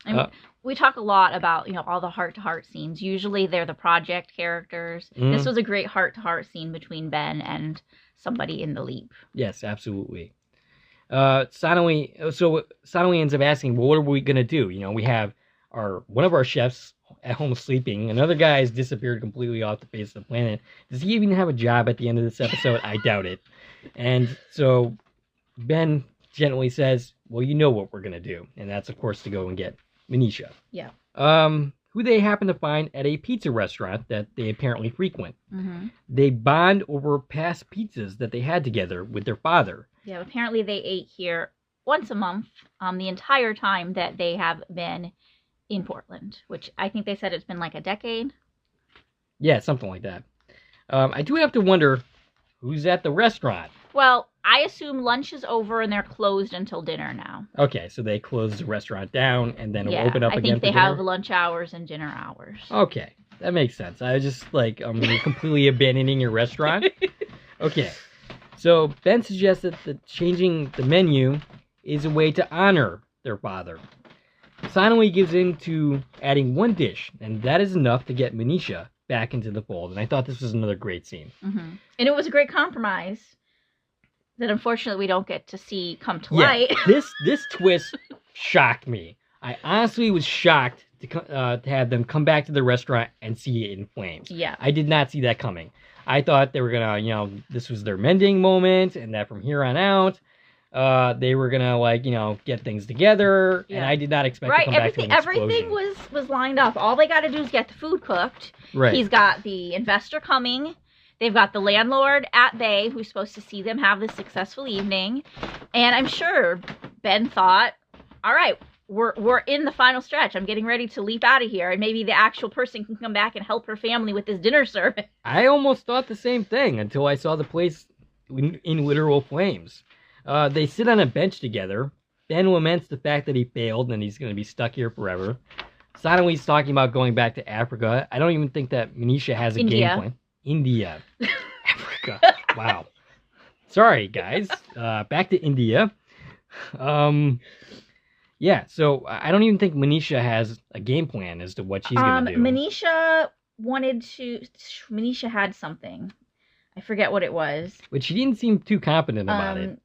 And we talk a lot about, all the heart-to-heart scenes. Usually they're the project characters. This was a great heart-to-heart scene between Ben and somebody in the Leap. Yes, absolutely. Sonali ends up asking, well, what are we going to do? We have one of our chefs at home sleeping. Another guy has disappeared completely off the face of the planet. Does he even have a job at the end of this episode? I doubt it. And so Ben gently says, well, you know what we're going to do. And that's, of course, to go and get Manisha. Yeah. Who they happen to find at a pizza restaurant that they apparently frequent. They bond over past pizzas that they had together with their father. Yeah, apparently they ate here once a month the entire time that they have been in Portland, which I think they said it's been like a decade. Yeah, something like that. I do have to wonder who's at the restaurant. Well, I assume lunch is over and they're closed until dinner now. Okay, so they close the restaurant down and then it'll open up again for I think they dinner? have lunch hours and dinner hours. Okay, that makes sense. I was just like, completely abandoning your restaurant. Okay, so Ben suggested that changing the menu is a way to honor their father. Sonali gives in to adding one dish, and that is enough to get Manisha back into the fold. And I thought this was another great scene. And it was a great compromise that unfortunately we don't get to see come to light. This twist shocked me. I honestly was shocked to have them come back to the restaurant and see it in flames. Yeah. I did not see that coming. I thought they were going to, this was their mending moment, and that from here on out, they were gonna get things together, and I did not expect to come back to an explosion. Everything was lined up. All they got to do is get the food cooked. Right. He's got the investor coming. They've got the landlord at bay who's supposed to see them have this successful evening. And I'm sure Ben thought, all right, we're in the final stretch. I'm getting ready to leap out of here. And maybe the actual person can come back and help her family with this dinner service. I almost thought the same thing until I saw the place in literal flames. They sit on a bench together. Ben laments the fact that he failed and he's going to be stuck here forever. Sonalee talking about going back to Africa. I don't even think that Manisha has a game plan. India. Africa. Wow. Sorry, guys. Back to India. Yeah, so I don't even think Manisha has a game plan as to what she's going to do. Manisha had something. I forget what it was. But she didn't seem too confident about it.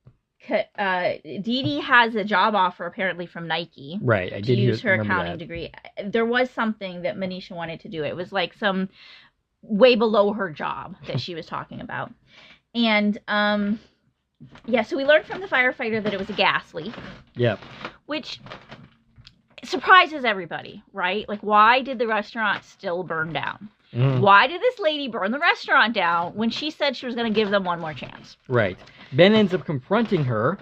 Dee Dee has a job offer apparently from Nike. Right, I did use her accounting degree. There was something that Manisha wanted to do. It was like some way below her job that she was talking about. And so we learned from the firefighter that it was a gas leak. Yep. Which surprises everybody, right? Like, why did the restaurant still burn down? Why did this lady burn the restaurant down when she said she was going to give them one more chance? Right. Ben ends up confronting her,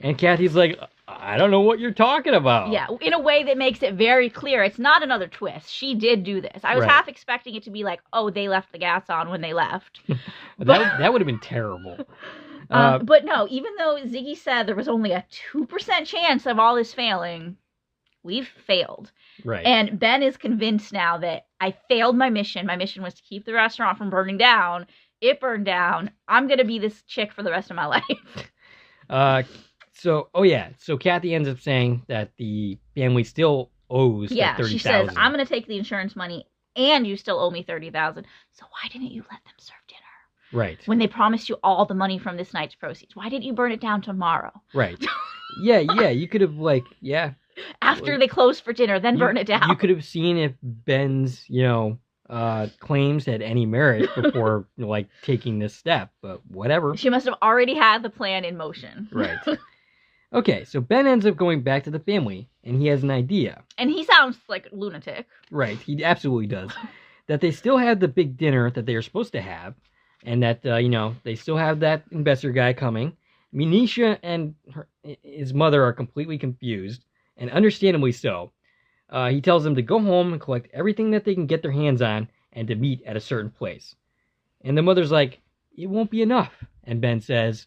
and Kathy's like, I don't know what you're talking about. Yeah, in a way that makes it very clear. It's not another twist. She did do this. I was half expecting it to be like, oh, they left the gas on when they left. that would have been terrible. But no, even though Ziggy said there was only a 2% chance of all this failing, we've failed. Right. And Ben is convinced now that I failed my mission. My mission was to keep the restaurant from burning down. It burned down. I'm going to be this chick for the rest of my life. So Kathy ends up saying that the family still owes $30,000. She says, I'm going to take the insurance money and you still owe me $30,000. So why didn't you let them serve dinner? Right. When they promised you all the money from this night's proceeds. Why didn't you burn it down tomorrow? Right. Yeah, you could have after they closed for dinner, then burn it down. You could have seen if Ben's, claims had any merit before, taking this step, but whatever. She must have already had the plan in motion. Right. Okay, so Ben ends up going back to the family, and he has an idea. And he sounds like a lunatic. Right, he absolutely does. That they still have the big dinner that they are supposed to have, and that, they still have that investor guy coming. Manisha and his mother are completely confused, and understandably so. He tells them to go home and collect everything that they can get their hands on and to meet at a certain place. And the mother's like, it won't be enough. And Ben says,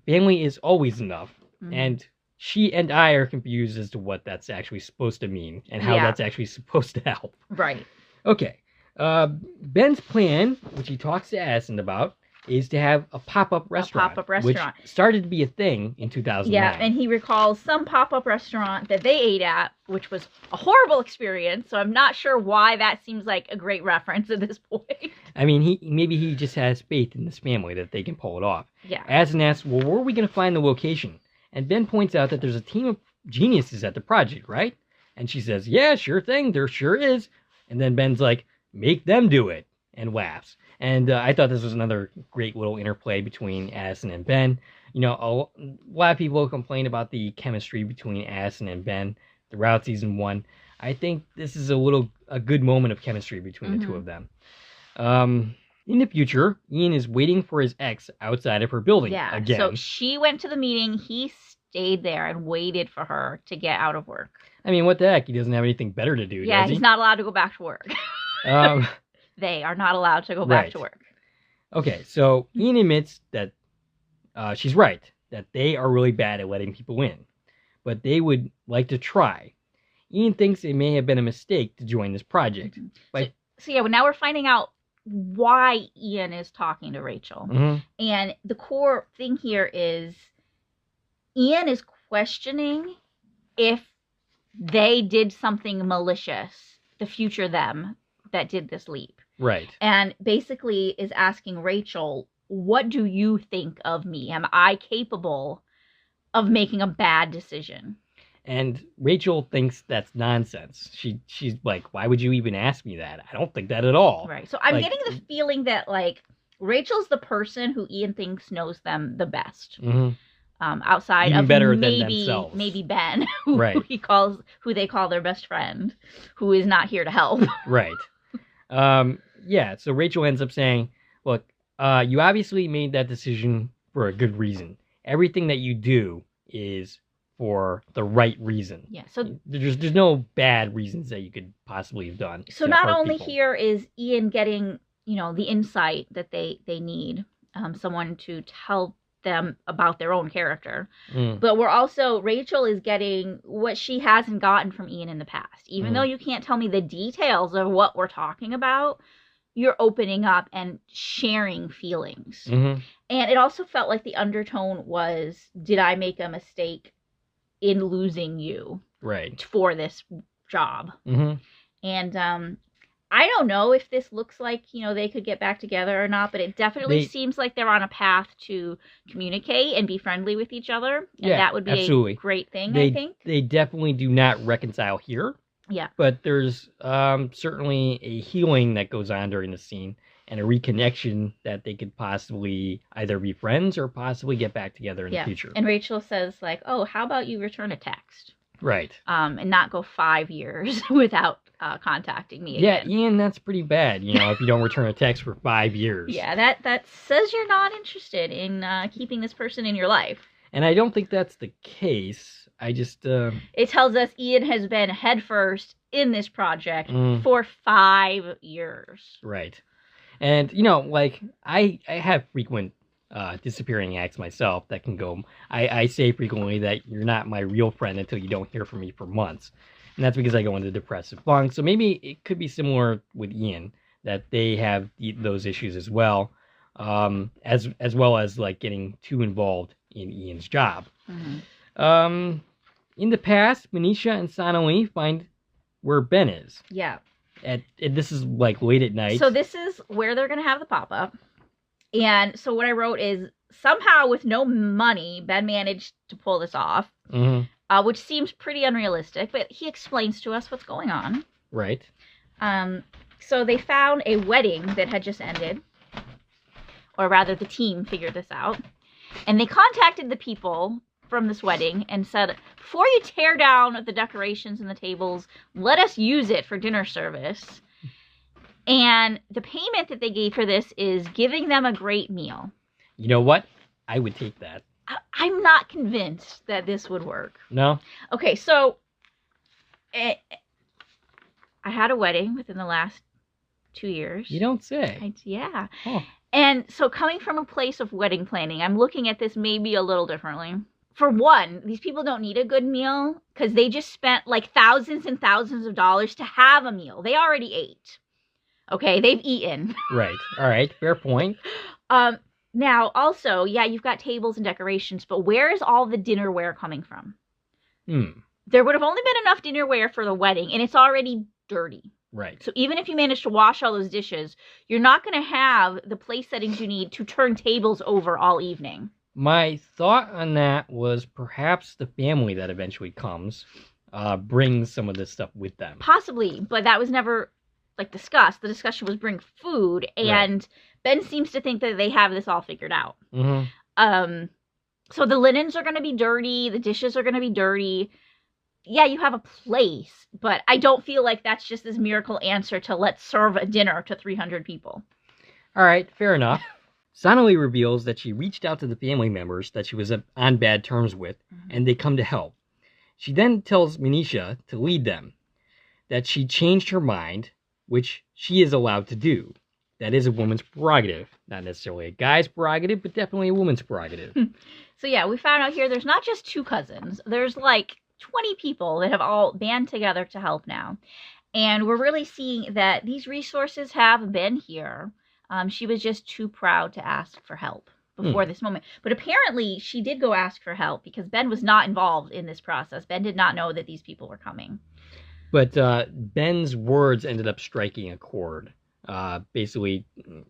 family is always enough. Mm-hmm. And she and I are confused as to what that's actually supposed to mean and how that's actually supposed to help. Right. Okay. Ben's plan, which he talks to Addison about, is to have a pop-up restaurant. Which started to be a thing in 2009. Yeah, and he recalls some pop-up restaurant that they ate at, which was a horrible experience, so I'm not sure why that seems like a great reference at this point. I mean, maybe he just has faith in this family that they can pull it off. Yeah. Addison asks, well, where are we going to find the location? And Ben points out that there's a team of geniuses at the project, right? And she says, yeah, sure thing, there sure is. And then Ben's like, make them do it, and laughs. And I thought this was another great little interplay between Addison and Ben. A lot of people complain about the chemistry between Addison and Ben throughout season 1. I think this is a good moment of chemistry between the two of them. In the future, Ian is waiting for his ex outside of her building again. So she went to the meeting. He stayed there and waited for her to get out of work. I mean, what the heck? He doesn't have anything better to do, does he? He's not allowed to go back to work. They are not allowed to go back to work. Okay, so Ian admits that she's right, that they are really bad at letting people in, but they would like to try. Ian thinks it may have been a mistake to join this project. So now we're finding out why Ian is talking to Rachel. Mm-hmm. And the core thing here is Ian is questioning if they did something malicious, the future them that did this leap. Right. And basically is asking Rachel, what do you think of me? Am I capable of making a bad decision? And Rachel thinks that's nonsense. She's like, why would you even ask me that? I don't think that at all. Right. So I'm getting the feeling that, Rachel's the person who Ian thinks knows them the best. Mm-hmm. outside Even of better than maybe themselves. maybe Ben, who Right. who they call their best friend, who is not here to help. Right. Yeah, so Rachel ends up saying, look, you obviously made that decision for a good reason. Everything that you do is for the right reason. Yeah. So There's no bad reasons that you could possibly have done. So to not hurt only people. here is Ian getting, the insight that they need, someone to tell them about their own character, but Rachel is getting what she hasn't gotten from Ian in the past. Even though you can't tell me the details of what we're talking about, you're opening up and sharing feelings. Mm-hmm. And it also felt like the undertone was, did I make a mistake in losing you Right. for this job? Mm-hmm. And I don't know if this looks like, they could get back together or not, but it definitely seems like they're on a path to communicate and be friendly with each other. And that would be absolutely. a great thing, I think. They definitely do not reconcile here. Yeah. But there's certainly a healing that goes on during the scene and a reconnection that they could possibly either be friends or possibly get back together in the future. And Rachel says, like, oh, how about you return a text? Right. And not go 5 years without contacting me again. Yeah, Ian, that's pretty bad, if you don't return a text for 5 years. Yeah, that says you're not interested in keeping this person in your life. And I don't think that's the case. I just... It tells us Ian has been headfirst in this project for 5 years. Right. And, I have frequent disappearing acts myself that can go... I say frequently that you're not my real friend until you don't hear from me for months. And that's because I go into depressive funk. So maybe it could be similar with Ian, that they have those issues as well, as well as, getting too involved in Ian's job. Mm-hmm. In the past, Manisha and Sonali find where Ben is. Yeah. This is, late at night. So this is where they're going to have the pop-up. And so what I wrote is, somehow with no money, Ben managed to pull this off. Mm-hmm. Which seems pretty unrealistic, but he explains to us what's going on. Right. So they found a wedding that had just ended, or rather the team figured this out, and they contacted the people from this wedding and said, before you tear down the decorations and the tables, let us use it for dinner service. And the payment that they gave for this is giving them a great meal. You know what? I would take that. I'm not convinced that this would work. No? Okay, so I had a wedding within the last 2 years. You don't say. Yeah. Oh. And so coming from a place of wedding planning, I'm looking at this maybe a little differently. For one, these people don't need a good meal because they just spent thousands and thousands of dollars to have a meal. They already ate. Okay, they've eaten. Right. All right. Fair point. Now, also, yeah, you've got tables and decorations, but where is all the dinnerware coming from? There would have only been enough dinnerware for the wedding, and it's already dirty. Right. So even if you manage to wash all those dishes, you're not going to have the place settings you need to turn tables over all evening. My thought on that was perhaps the family that eventually comes brings some of this stuff with them. Possibly, but that was never discussed. The discussion was bring food, and Ben seems to think that they have this all figured out. Mm-hmm. So the linens are going to be dirty. The dishes are going to be dirty. Yeah, you have a place, but I don't feel like that's just this miracle answer to let's serve a dinner to 300 people. All right, fair enough. Sonali reveals that she reached out to the family members that she was on bad terms with, and they come to help. She then tells Manisha to lead them, that she changed her mind, which she is allowed to do. That is a woman's prerogative. Not necessarily a guy's prerogative, but definitely a woman's prerogative. So yeah, we found out here there's not just 2 cousins. There's 20 people that have all band together to help now. And we're really seeing that these resources have been here. She was just too proud to ask for help before this moment. But apparently she did go ask for help because Ben was not involved in this process. Ben did not know that these people were coming. But Ben's words ended up striking a chord. Basically,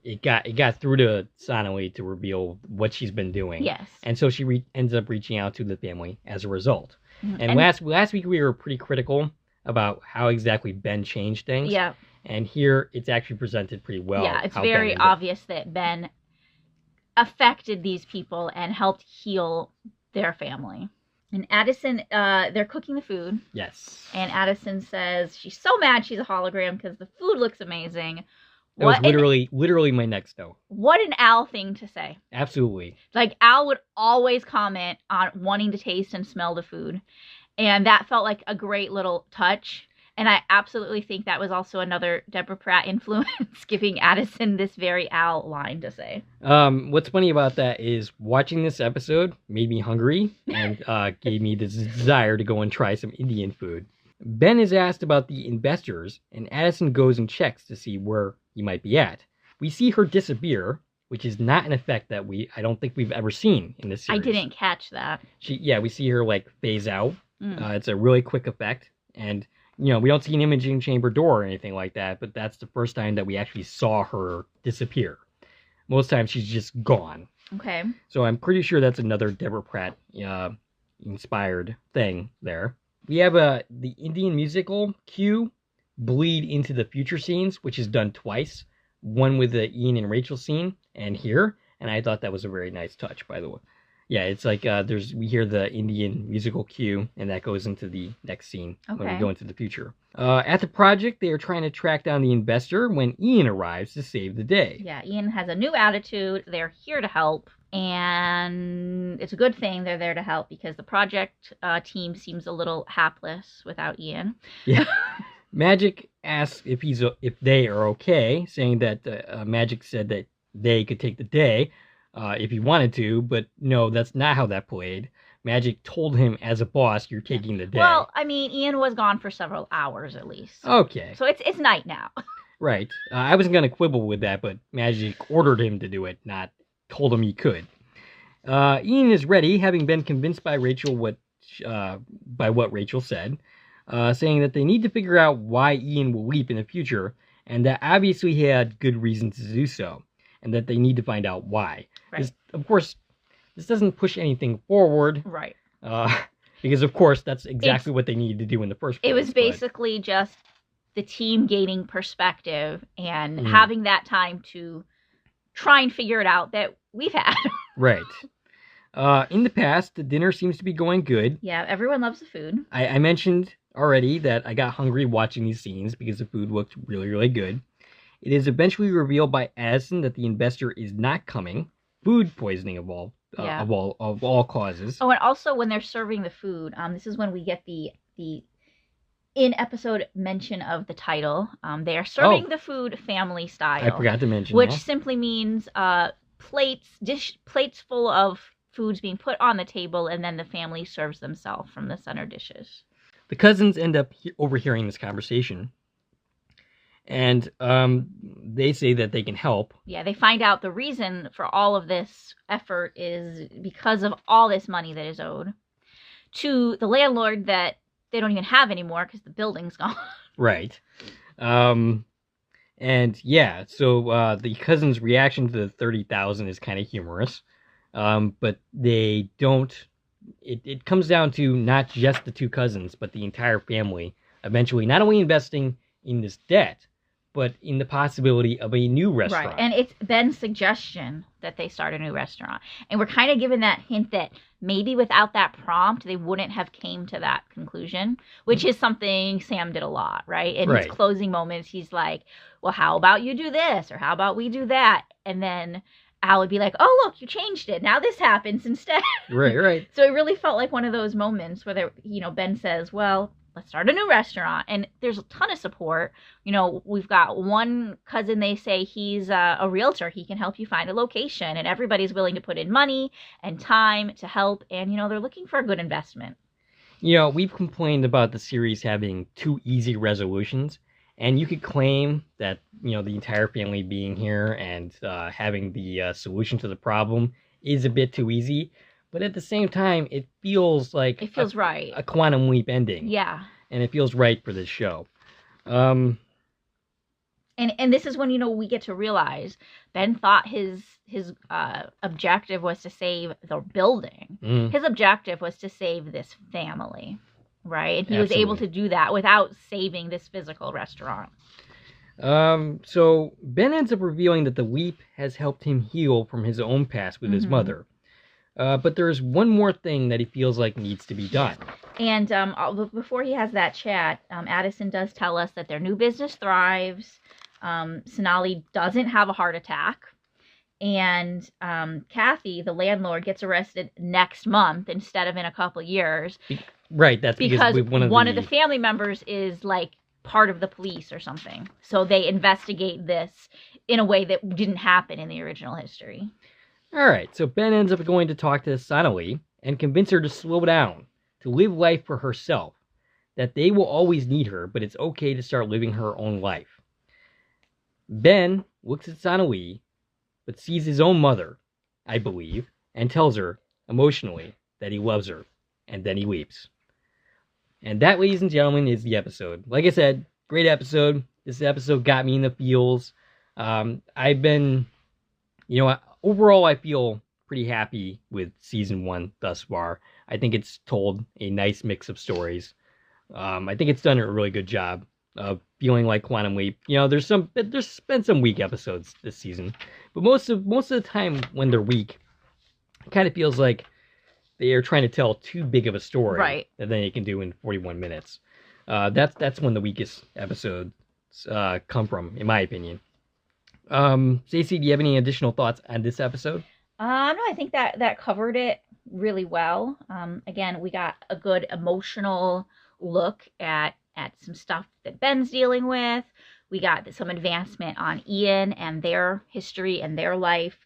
it got through to Sonali to reveal what she's been doing. Yes. And so she ends up reaching out to the family as a result. And last week we were pretty critical about how exactly Ben changed things. Yeah. And here it's actually presented pretty well. Yeah, it's very obvious that Ben affected these people and helped heal their family. And Addison, they're cooking the food. Yes. And Addison says she's so mad she's a hologram because the food looks amazing. That was literally my next note. What an Al thing to say. Absolutely. Like, Al would always comment on wanting to taste and smell the food. And that felt like a great little touch. And I absolutely think that was also another Deborah Pratt influence, giving Addison this very Al line to say. What's funny about that is watching this episode made me hungry and gave me this desire to go and try some Indian food. Ben is asked about the investors, and Addison goes and checks to see where he might be at. We see her disappear, which is not an effect that I don't think we've ever seen in this series. I didn't catch that. We see her like phase out. It's a really quick effect, and we don't see an imaging chamber door or anything like that, but that's the first time that we actually saw her disappear. Most times she's just gone. Okay. So I'm pretty sure that's another Deborah Pratt inspired thing there. We have the Indian musical cue bleed into the future scenes, which is done twice. One with the Ian and Rachel scene and here, and I thought that was a very nice touch, by the way. Yeah, it's like we hear the Indian musical cue, and that goes into the next scene when we go into the future. At the project, they are trying to track down the investor when Ian arrives to save the day. Yeah, Ian has a new attitude. They're here to help, and it's a good thing they're there to help because the project team seems a little hapless without Ian. Yeah. Magic asks if they are okay, saying that Magic said that they could take the day. If he wanted to, but no, that's not how that played. Magic told him, as a boss, you're taking the day. Well, I mean, Ian was gone for several hours at least. Okay. So it's night now. Right. I wasn't going to quibble with that, but Magic ordered him to do it, not told him he could. Ian is ready, having been convinced by by what Rachel said, saying that they need to figure out why Ian will leap in the future, and that obviously he had good reasons to do so, and that they need to find out why. Right. Of course, this doesn't push anything forward. Right. Because, of course, that's exactly what they needed to do in the first place. It was basically just the team gaining perspective and having that time to try and figure it out that we've had. Right. In the past, the dinner seems to be going good. Yeah, everyone loves the food. I mentioned already that I got hungry watching these scenes because the food looked really, really good. It is eventually revealed by Addison that the investor is not coming. Food poisoning of all causes. Oh, and also when they're serving the food, this is when we get the in episode mention of the title. They are serving the food family style. I forgot to mention which that. Simply means plates full of foods being put on the table, and then the family serves themselves from the center dishes. The cousins end up overhearing this conversation. And they say that they can help. Yeah, they find out the reason for all of this effort is because of all this money that is owed to the landlord that they don't even have anymore because the building's gone. Right. And yeah, so the cousins' reaction to the $30,000 is kind of humorous. But they don't... It comes down to not just the two cousins, but the entire family eventually not only investing in this debt, but in the possibility of a new restaurant. Right, and it's Ben's suggestion that they start a new restaurant. And we're kind of given that hint that maybe without that prompt, they wouldn't have came to that conclusion, which is something Sam did a lot, right? In his closing moments, he's like, well, how about you do this? Or how about we do that? And then Al would be like, oh, look, you changed it. Now this happens instead. Right. So it really felt like one of those moments where, Ben says, well, let's start a new restaurant. And there's a ton of support. We've got one cousin, they say he's a realtor. He can help you find a location. And everybody's willing to put in money and time to help. And, they're looking for a good investment. We've complained about the series having too easy resolutions. And you could claim that, the entire family being here and having the solution to the problem is a bit too easy. But at the same time, it feels like... It feels right. A quantum leap ending. Yeah. And it feels right for this show. And this is when, we get to realize Ben thought his objective was to save the building. His objective was to save this family, right? And he was able to do that without saving this physical restaurant. So Ben ends up revealing that the leap has helped him heal from his own past with his mother. But there's one more thing that he feels like needs to be done. And before he has that chat, Addison does tell us that their new business thrives. Sonali doesn't have a heart attack. And Kathy, the landlord, gets arrested next month instead of in a couple years. Right, that's because one of the family members is like part of the police or something. So they investigate this in a way that didn't happen in the original history. All right, so Ben ends up going to talk to Sonali and convince her to slow down, to live life for herself, that they will always need her, but it's okay to start living her own life. Ben looks at Sonali, but sees his own mother, I believe, and tells her, emotionally, that he loves her, and then he weeps. And that, ladies and gentlemen, is the episode. Like I said, great episode. This episode got me in the feels. I've been, overall, I feel pretty happy with season 1 thus far. I think it's told a nice mix of stories. I think it's done a really good job of feeling like Quantum Leap. There's been some weak episodes this season, but most of the time when they're weak, it kind of feels like they are trying to tell too big of a story right. that they can do in 41 minutes. That's when the weakest episodes come from, in my opinion. Stacie, do you have any additional thoughts on this episode? No, I think that covered it really well. Again, we got a good emotional look at some stuff that Ben's dealing with. We got some advancement on Ian and their history and their life.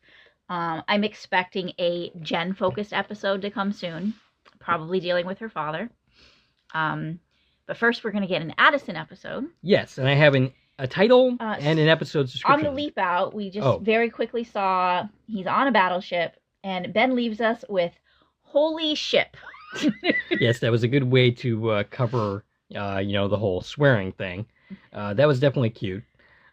I'm expecting a Jen-focused episode to come soon, probably dealing with her father. But first, we're going to get an Addison episode. Yes, and I have a title and an episode description. On the leap out, we just very quickly saw he's on a battleship, and Ben leaves us with, holy ship. Yes, that was a good way to cover, the whole swearing thing. That was definitely cute.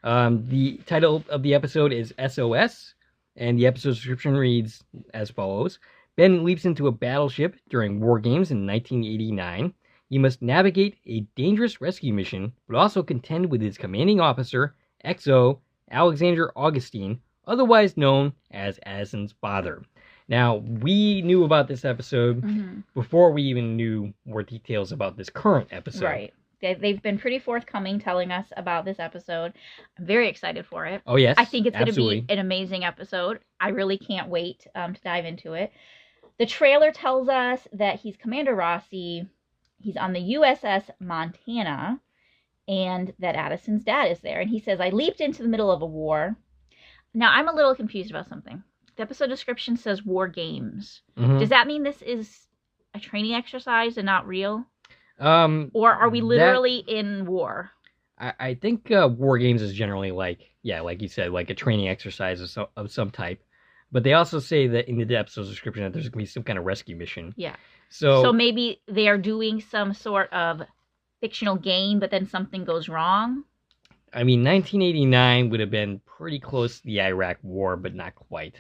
The title of the episode is SOS, and the episode description reads as follows. Ben leaps into a battleship during war games in 1989. He must navigate a dangerous rescue mission, but also contend with his commanding officer, XO Alexander Augustine, otherwise known as Addison's father. Now, we knew about this episode before we even knew more details about this current episode. Right. They've been pretty forthcoming telling us about this episode. I'm very excited for it. Oh, yes. I think it's going to be an amazing episode. I really can't wait to dive into it. The trailer tells us that he's Commander Rossi. He's on the USS Montana, and that Addison's dad is there. And he says, I leaped into the middle of a war. Now, I'm a little confused about something. The episode description says war games. Does that mean this is a training exercise and not real? Or are we literally in war? I think war games is generally like you said, like a training exercise of some type. But they also say that in the episode description that there's going to be some kind of rescue mission. Yeah. So maybe they are doing some sort of fictional game, but then something goes wrong? I mean, 1989 would have been pretty close to the Iraq War, but not quite.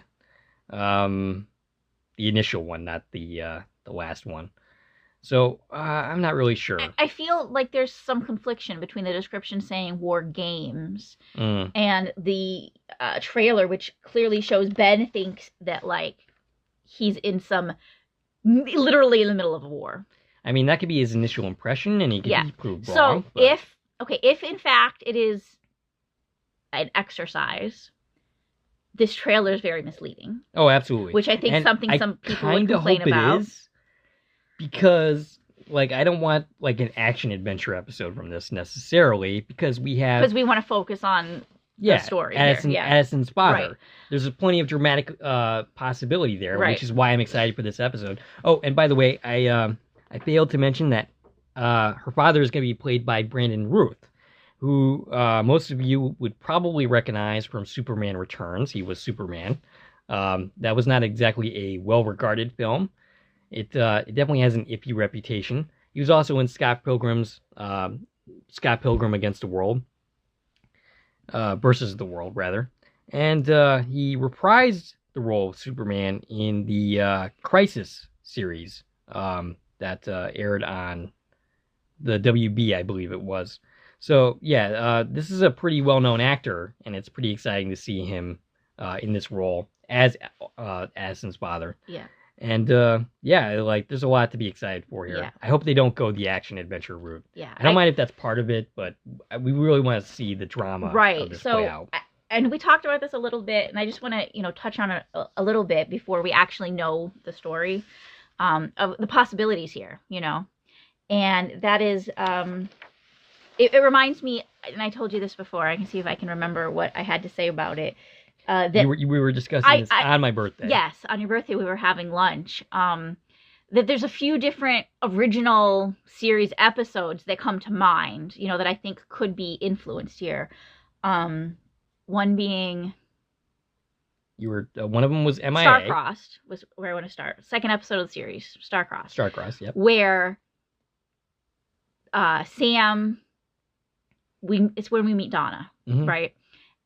The initial one, not the last one. So I'm not really sure. I feel like there's some confliction between the description saying war games and the trailer, which clearly shows Ben thinks that like he's in some literally in the middle of a war. I mean, that could be his initial impression, and he could be proved So wrong. if in fact it is an exercise, this trailer is very misleading. Oh, absolutely. Which I think and some people would complain hope about. It is, because I don't want an action adventure episode from this necessarily, because we want to focus on the story. Addison's father. Right. There's plenty of dramatic possibility there, which is why I'm excited for this episode. Oh, and by the way, I failed to mention that her father is going to be played by Brandon Routh, who most of you would probably recognize from Superman Returns. He was Superman. That was not exactly a well-regarded film. It definitely has an iffy reputation. He was also in Scott Pilgrim Against the World. Versus the World, rather. And he reprised the role of Superman in the Crisis series that aired on the WB, I believe it was. So, this is a pretty well-known actor, and it's pretty exciting to see him in this role as Addison's father. Yeah. And yeah, like there's a lot to be excited for here. Yeah. I hope they don't go the action adventure route. Yeah. I don't mind if that's part of it, but we really want to see the drama of this play out. And we talked about this a little bit, and I just want to, touch on it a little bit before we actually know the story of the possibilities here, And that is, it reminds me, and I told you this before, I can see if I can remember what I had to say about it. We were discussing this on my birthday. Yes, on your birthday we were having lunch. That there's a few different original series episodes that come to mind, that I think could be influenced here. One being... one of them was MIA. Star-Crossed was where I want to start. Second episode of the series, Star-Crossed. Star-Crossed, yep. Where Sam... it's when we meet Donna, right?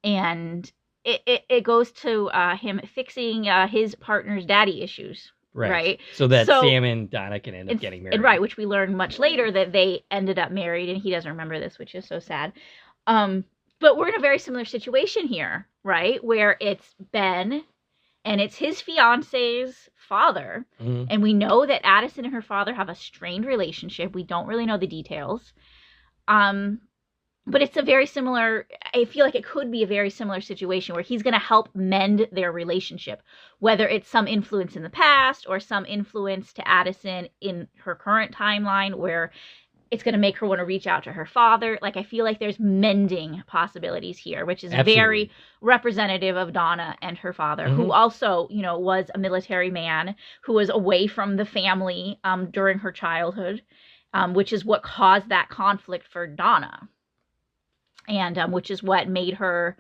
And it goes to him fixing his partner's daddy issues, right? So Sam and Donna can end up getting married. And right, which we learn much later that they ended up married, and he doesn't remember this, which is so sad. But we're in a very similar situation here, right? Where it's Ben, and it's his fiance's father, and we know that Addison and her father have a strained relationship. We don't really know the details. But it's a very similar, I feel like it could be a very similar situation where he's going to help mend their relationship, whether it's some influence in the past or some influence to Addison in her current timeline where it's going to make her want to reach out to her father. Like, I feel like there's mending possibilities here, which is very representative of Donna and her father, who also, was a military man who was away from the family during her childhood, which is what caused that conflict for Donna. And which is what made her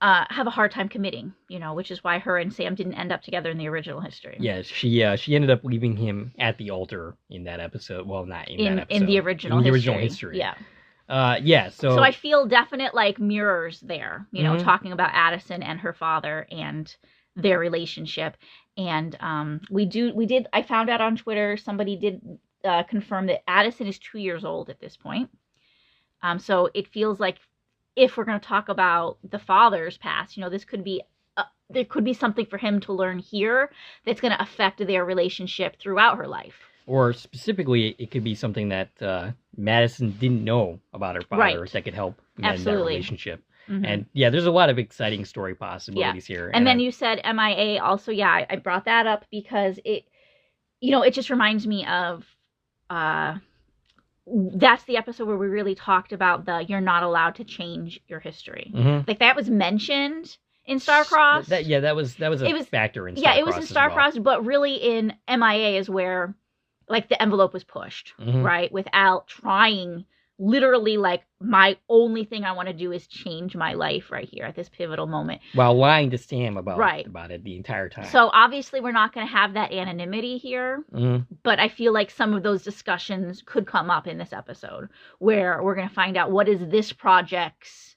have a hard time committing, which is why her and Sam didn't end up together in the original history. Yeah, she ended up leaving him at the altar in that episode. Well, not in that episode. In the original history. Yeah. Yeah, so I feel definite mirrors there, talking about Addison and her father and their relationship. And I found out on Twitter, somebody did confirm that Addison is 2 years old at this point. So it feels like if we're going to talk about the father's past, this could be, there could be something for him to learn here that's going to affect their relationship throughout her life. Or specifically, it could be something that Madison didn't know about her father that could help mend that relationship. And yeah, there's a lot of exciting story possibilities here. And then you said MIA also. Yeah, I brought that up because it just reminds me of... that's the episode where we really talked about you're not allowed to change your history. Like, that was mentioned in Star-Crossed. That was a factor in Star-Crossed. Yeah, it was in Star-Crossed, but really in MIA is where, the envelope was pushed, right? Without trying, literally, my only thing I want to do is change my life right here at this pivotal moment. While lying to Sam about it the entire time. So obviously we're not going to have that anonymity here, but I feel like some of those discussions could come up in this episode where we're going to find out what is this project's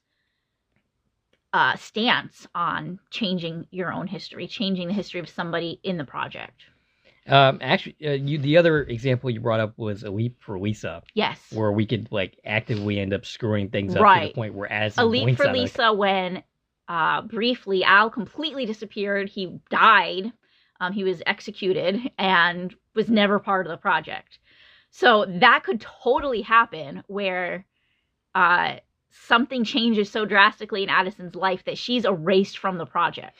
stance on changing your own history, changing the history of somebody in the project. Actually, the other example you brought up was A Leap for Lisa. Yes. Where we could actively end up screwing things up to the point where Addison A Leap for Lisa when briefly Al completely disappeared. He died. He was executed and was never part of the project. So that could totally happen where something changes so drastically in Addison's life that she's erased from the project.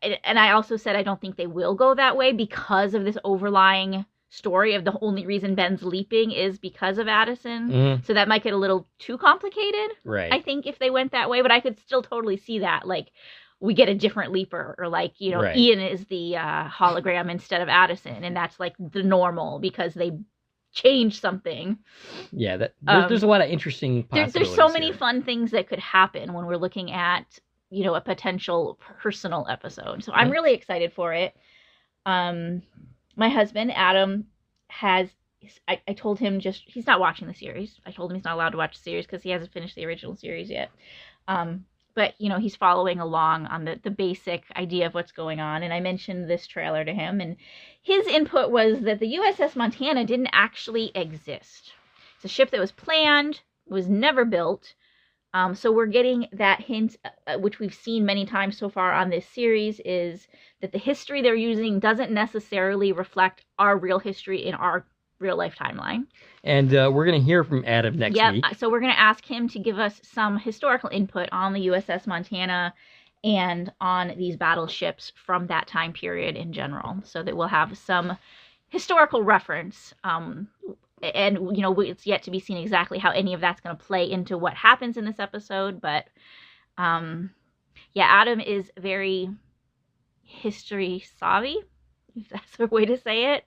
And I also said I don't think they will go that way because of this overlying story of the only reason Ben's leaping is because of Addison. So that might get a little too complicated, right? I think, if they went that way. But I could still totally see that. We get a different leaper, or Ian is the hologram instead of Addison. And that's the normal because they changed something. Yeah, there's a lot of interesting possibilities. There's so many fun things that could happen when we're looking at a potential personal episode. So I'm really excited for it. My husband, Adam, I told him he's not watching the series. I told him he's not allowed to watch the series because he hasn't finished the original series yet. But, he's following along on the basic idea of what's going on. And I mentioned this trailer to him. And his input was that the USS Montana didn't actually exist. It's a ship that was planned, was never built. So we're getting that hint, which we've seen many times so far on this series, is that the history they're using doesn't necessarily reflect our real history in our real life timeline. And we're going to hear from Adam next week. So we're going to ask him to give us some historical input on the USS Montana and on these battleships from that time period in general, so that we'll have some historical reference. And, it's yet to be seen exactly how any of that's going to play into what happens in this episode. But, Adam is very history savvy, if that's a way to say it.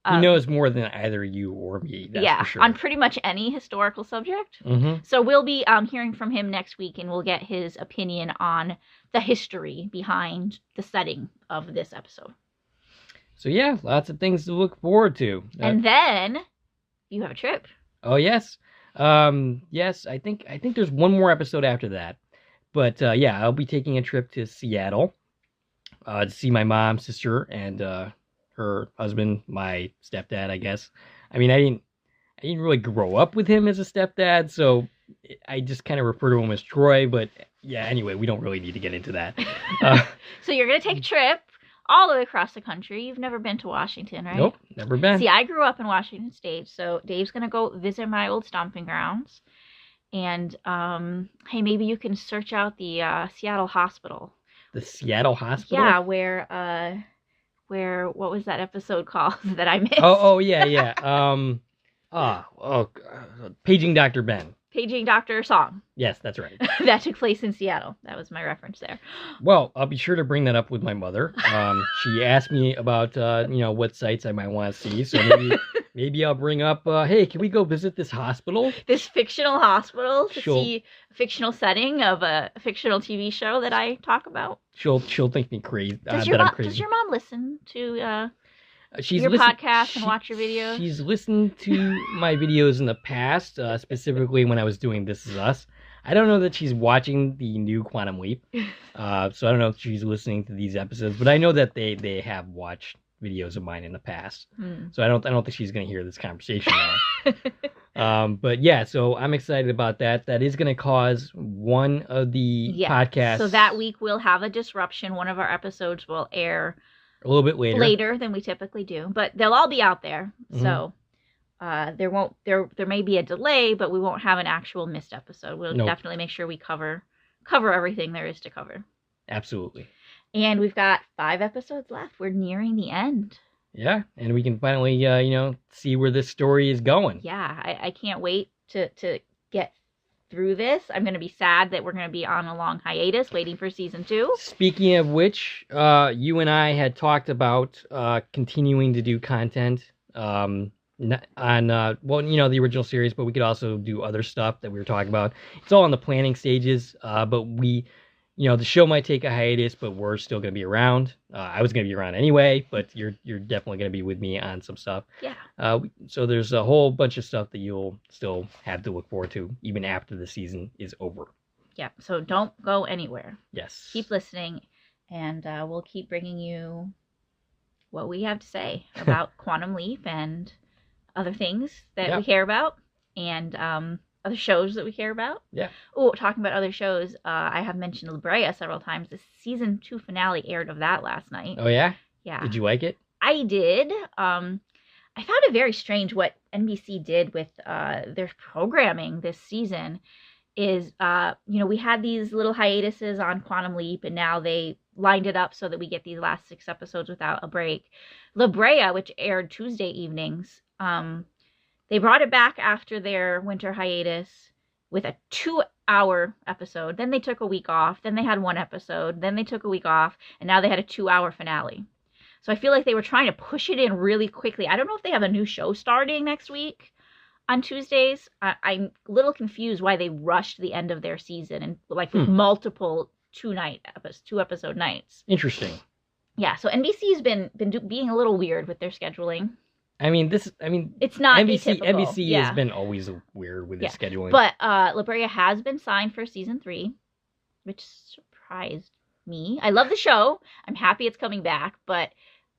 He knows more than either you or me, that's for sure. On pretty much any historical subject. Mm-hmm. So we'll be hearing from him next week, and we'll get his opinion on the history behind the setting of this episode. So, lots of things to look forward to. And then... you have a trip. Oh, yes. Yes, I think there's one more episode after that. But, I'll be taking a trip to Seattle to see my mom, sister, and her husband, my stepdad, I guess. I mean, I didn't really grow up with him as a stepdad, so I just kind of refer to him as Troy. But, anyway, we don't really need to get into that. So you're going to take a trip all the way across the country. You've never been to Washington, right? Nope, never been. See, I grew up in Washington State, so Dave's going to go visit my old stomping grounds. And, hey, maybe you can search out the Seattle Hospital. The Seattle Hospital? Yeah, where, what was that episode called that I missed? Yeah. Paging Dr. Ben. Paging Dr. Song. Yes, that's right. That took place in Seattle. That was my reference there. Well, I'll be sure to bring that up with my mother. She asked me about, what sites I might want to see. So maybe I'll bring up, hey, can we go visit this hospital? This fictional hospital to see a fictional setting of a fictional TV show that I talk about. She'll think me crazy. Does your mom listen to your podcast and watch your videos? She's listened to my videos in the past, specifically when I was doing This Is Us. I don't know that she's watching the new Quantum Leap, so I don't know if she's listening to these episodes, but I know that they have watched videos of mine in the past. So I don't think she's going to hear this conversation now. But so I'm excited about that. That is going to cause one of the podcasts. So that week we'll have a disruption. One of our episodes will air a little bit later than we typically do, but they'll all be out there. Mm-hmm. So there may be a delay, but we won't have an actual missed episode. We'll definitely make sure we cover everything there is to cover. Absolutely. And we've got 5 episodes left. We're nearing the end. Yeah, and we can finally see where this story is going. Yeah, I can't wait to get through this. I'm going to be sad that we're going to be on a long hiatus waiting for season 2. Speaking of which, you and I had talked about continuing to do content on the original series, but we could also do other stuff that we were talking about. It's all in the planning stages, but we, the show might take a hiatus, but we're still going to be around. I was going to be around anyway, but you're definitely going to be with me on some stuff. Yeah. So there's a whole bunch of stuff that you'll still have to look forward to even after the season is over. Yeah. So don't go anywhere. Yes. Keep listening, and we'll keep bringing you what we have to say about Quantum Leap and other things that we care about, and other shows that we care about. Yeah. Oh, talking about other shows, I have mentioned La Brea several times. The season 2 finale aired of that last night. Oh, yeah? Yeah. Did you like it? I did. I found it very strange what NBC did with their programming this season. Is, we had these little hiatuses on Quantum Leap, and now they lined it up so that we get these last 6 episodes without a break. La Brea, which aired Tuesday evenings, they brought it back after their winter hiatus with a 2-hour episode. Then they took a week off. Then they had 1 episode. Then they took a week off. And now they had a 2-hour finale. So I feel like they were trying to push it in really quickly. I don't know if they have a new show starting next week on Tuesdays. I'm a little confused why they rushed the end of their season and with multiple 2-episode nights. Interesting. Yeah, so NBC's been being a little weird with their scheduling. It's not NBC. atypical. NBC has been always weird with its scheduling. But La Brea has been signed for season 3, which surprised me. I love the show. I'm happy it's coming back, but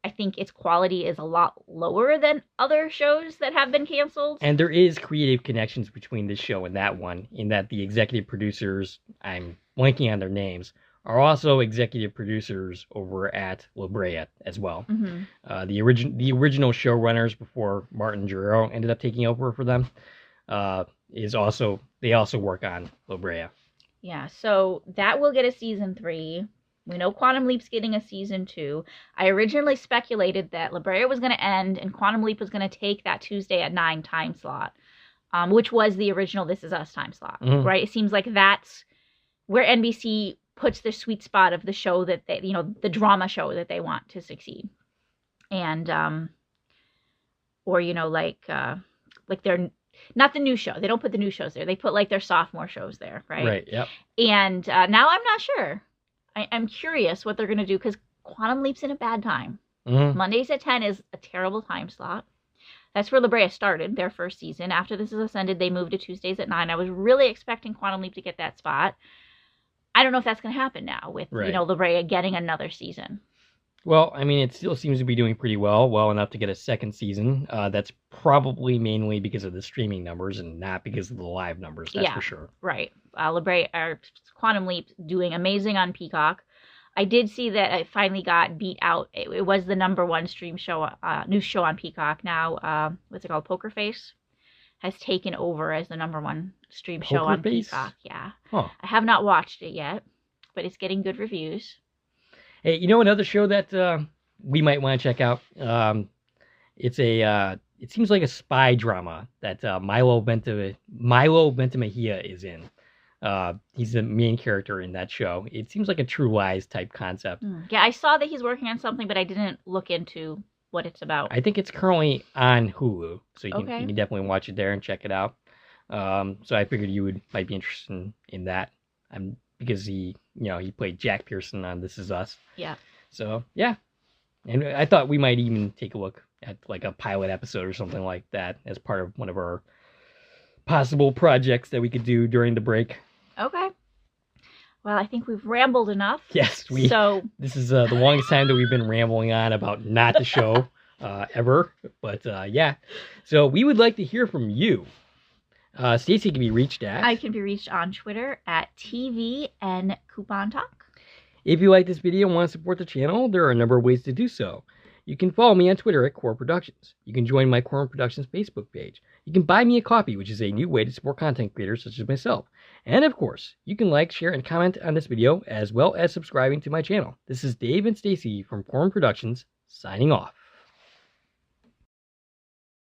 I think its quality is a lot lower than other shows that have been canceled. And there is creative connections between this show and that one, in that the executive producers, I'm blanking on their names, are also executive producers over at La Brea as well. Mm-hmm. The original showrunners before Martin Guerrero ended up taking over for them they also work on La Brea. Yeah, so that will get a season 3. We know Quantum Leap's getting a season 2. I originally speculated that La Brea was going to end and Quantum Leap was going to take that Tuesday at 9 time slot, which was the original This Is Us time slot, right? It seems like that's where NBC puts their sweet spot of the show that they, the drama show that they want to succeed. And, or, like they're not the new show. They don't put the new shows there. They put like their sophomore shows there, right? Right, yep. And now I'm not sure. I'm curious what they're going to do because Quantum Leap's in a bad time. Mondays at 10 is a terrible time slot. That's where La Brea started their first season. After This Is Us ended, they moved to Tuesdays at 9. I was really expecting Quantum Leap to get that spot. I don't know if that's going to happen now with, La Brea getting another season. Well, I mean, it still seems to be doing pretty well enough to get a second season. That's probably mainly because of the streaming numbers and not because of the live numbers, that's for sure. Right. La Brea, or Quantum Leap, doing amazing on Peacock. I did see that it finally got beat out. It was the #1 stream show, news show on Peacock. Now, what's it called? Poker Face has taken over as the #1 stream show on Peacock. Yeah. Huh. I have not watched it yet, but it's getting good reviews. Hey, another show that we might want to check out? It seems like a spy drama that Milo Ventimiglia is in. He's the main character in that show. It seems like a True Lies type concept. Yeah, I saw that he's working on something, but I didn't look into what it's about. I think it's currently on Hulu, so you can definitely watch it there and check it out. So I figured you might be interested in that. Because he played Jack Pearson on This Is Us. Yeah. So, yeah. And I thought we might even take a look at like a pilot episode or something like that as part of one of our possible projects that we could do during the break. Okay. Well, I think we've rambled enough. Yes. This is the longest time that we've been rambling on about not the show ever. But, yeah. So we would like to hear from you. Stacie can be reached at... I can be reached on Twitter at TVN Coupon Talk. If you like this video and want to support the channel, there are a number of ways to do so. You can follow me on Twitter at Core Productions. You can join my Core Productions Facebook page. You can buy me a coffee, which is a new way to support content creators such as myself. And of course, you can like, share, and comment on this video, as well as subscribing to my channel. This is Dave and Stacie from Core Productions, signing off.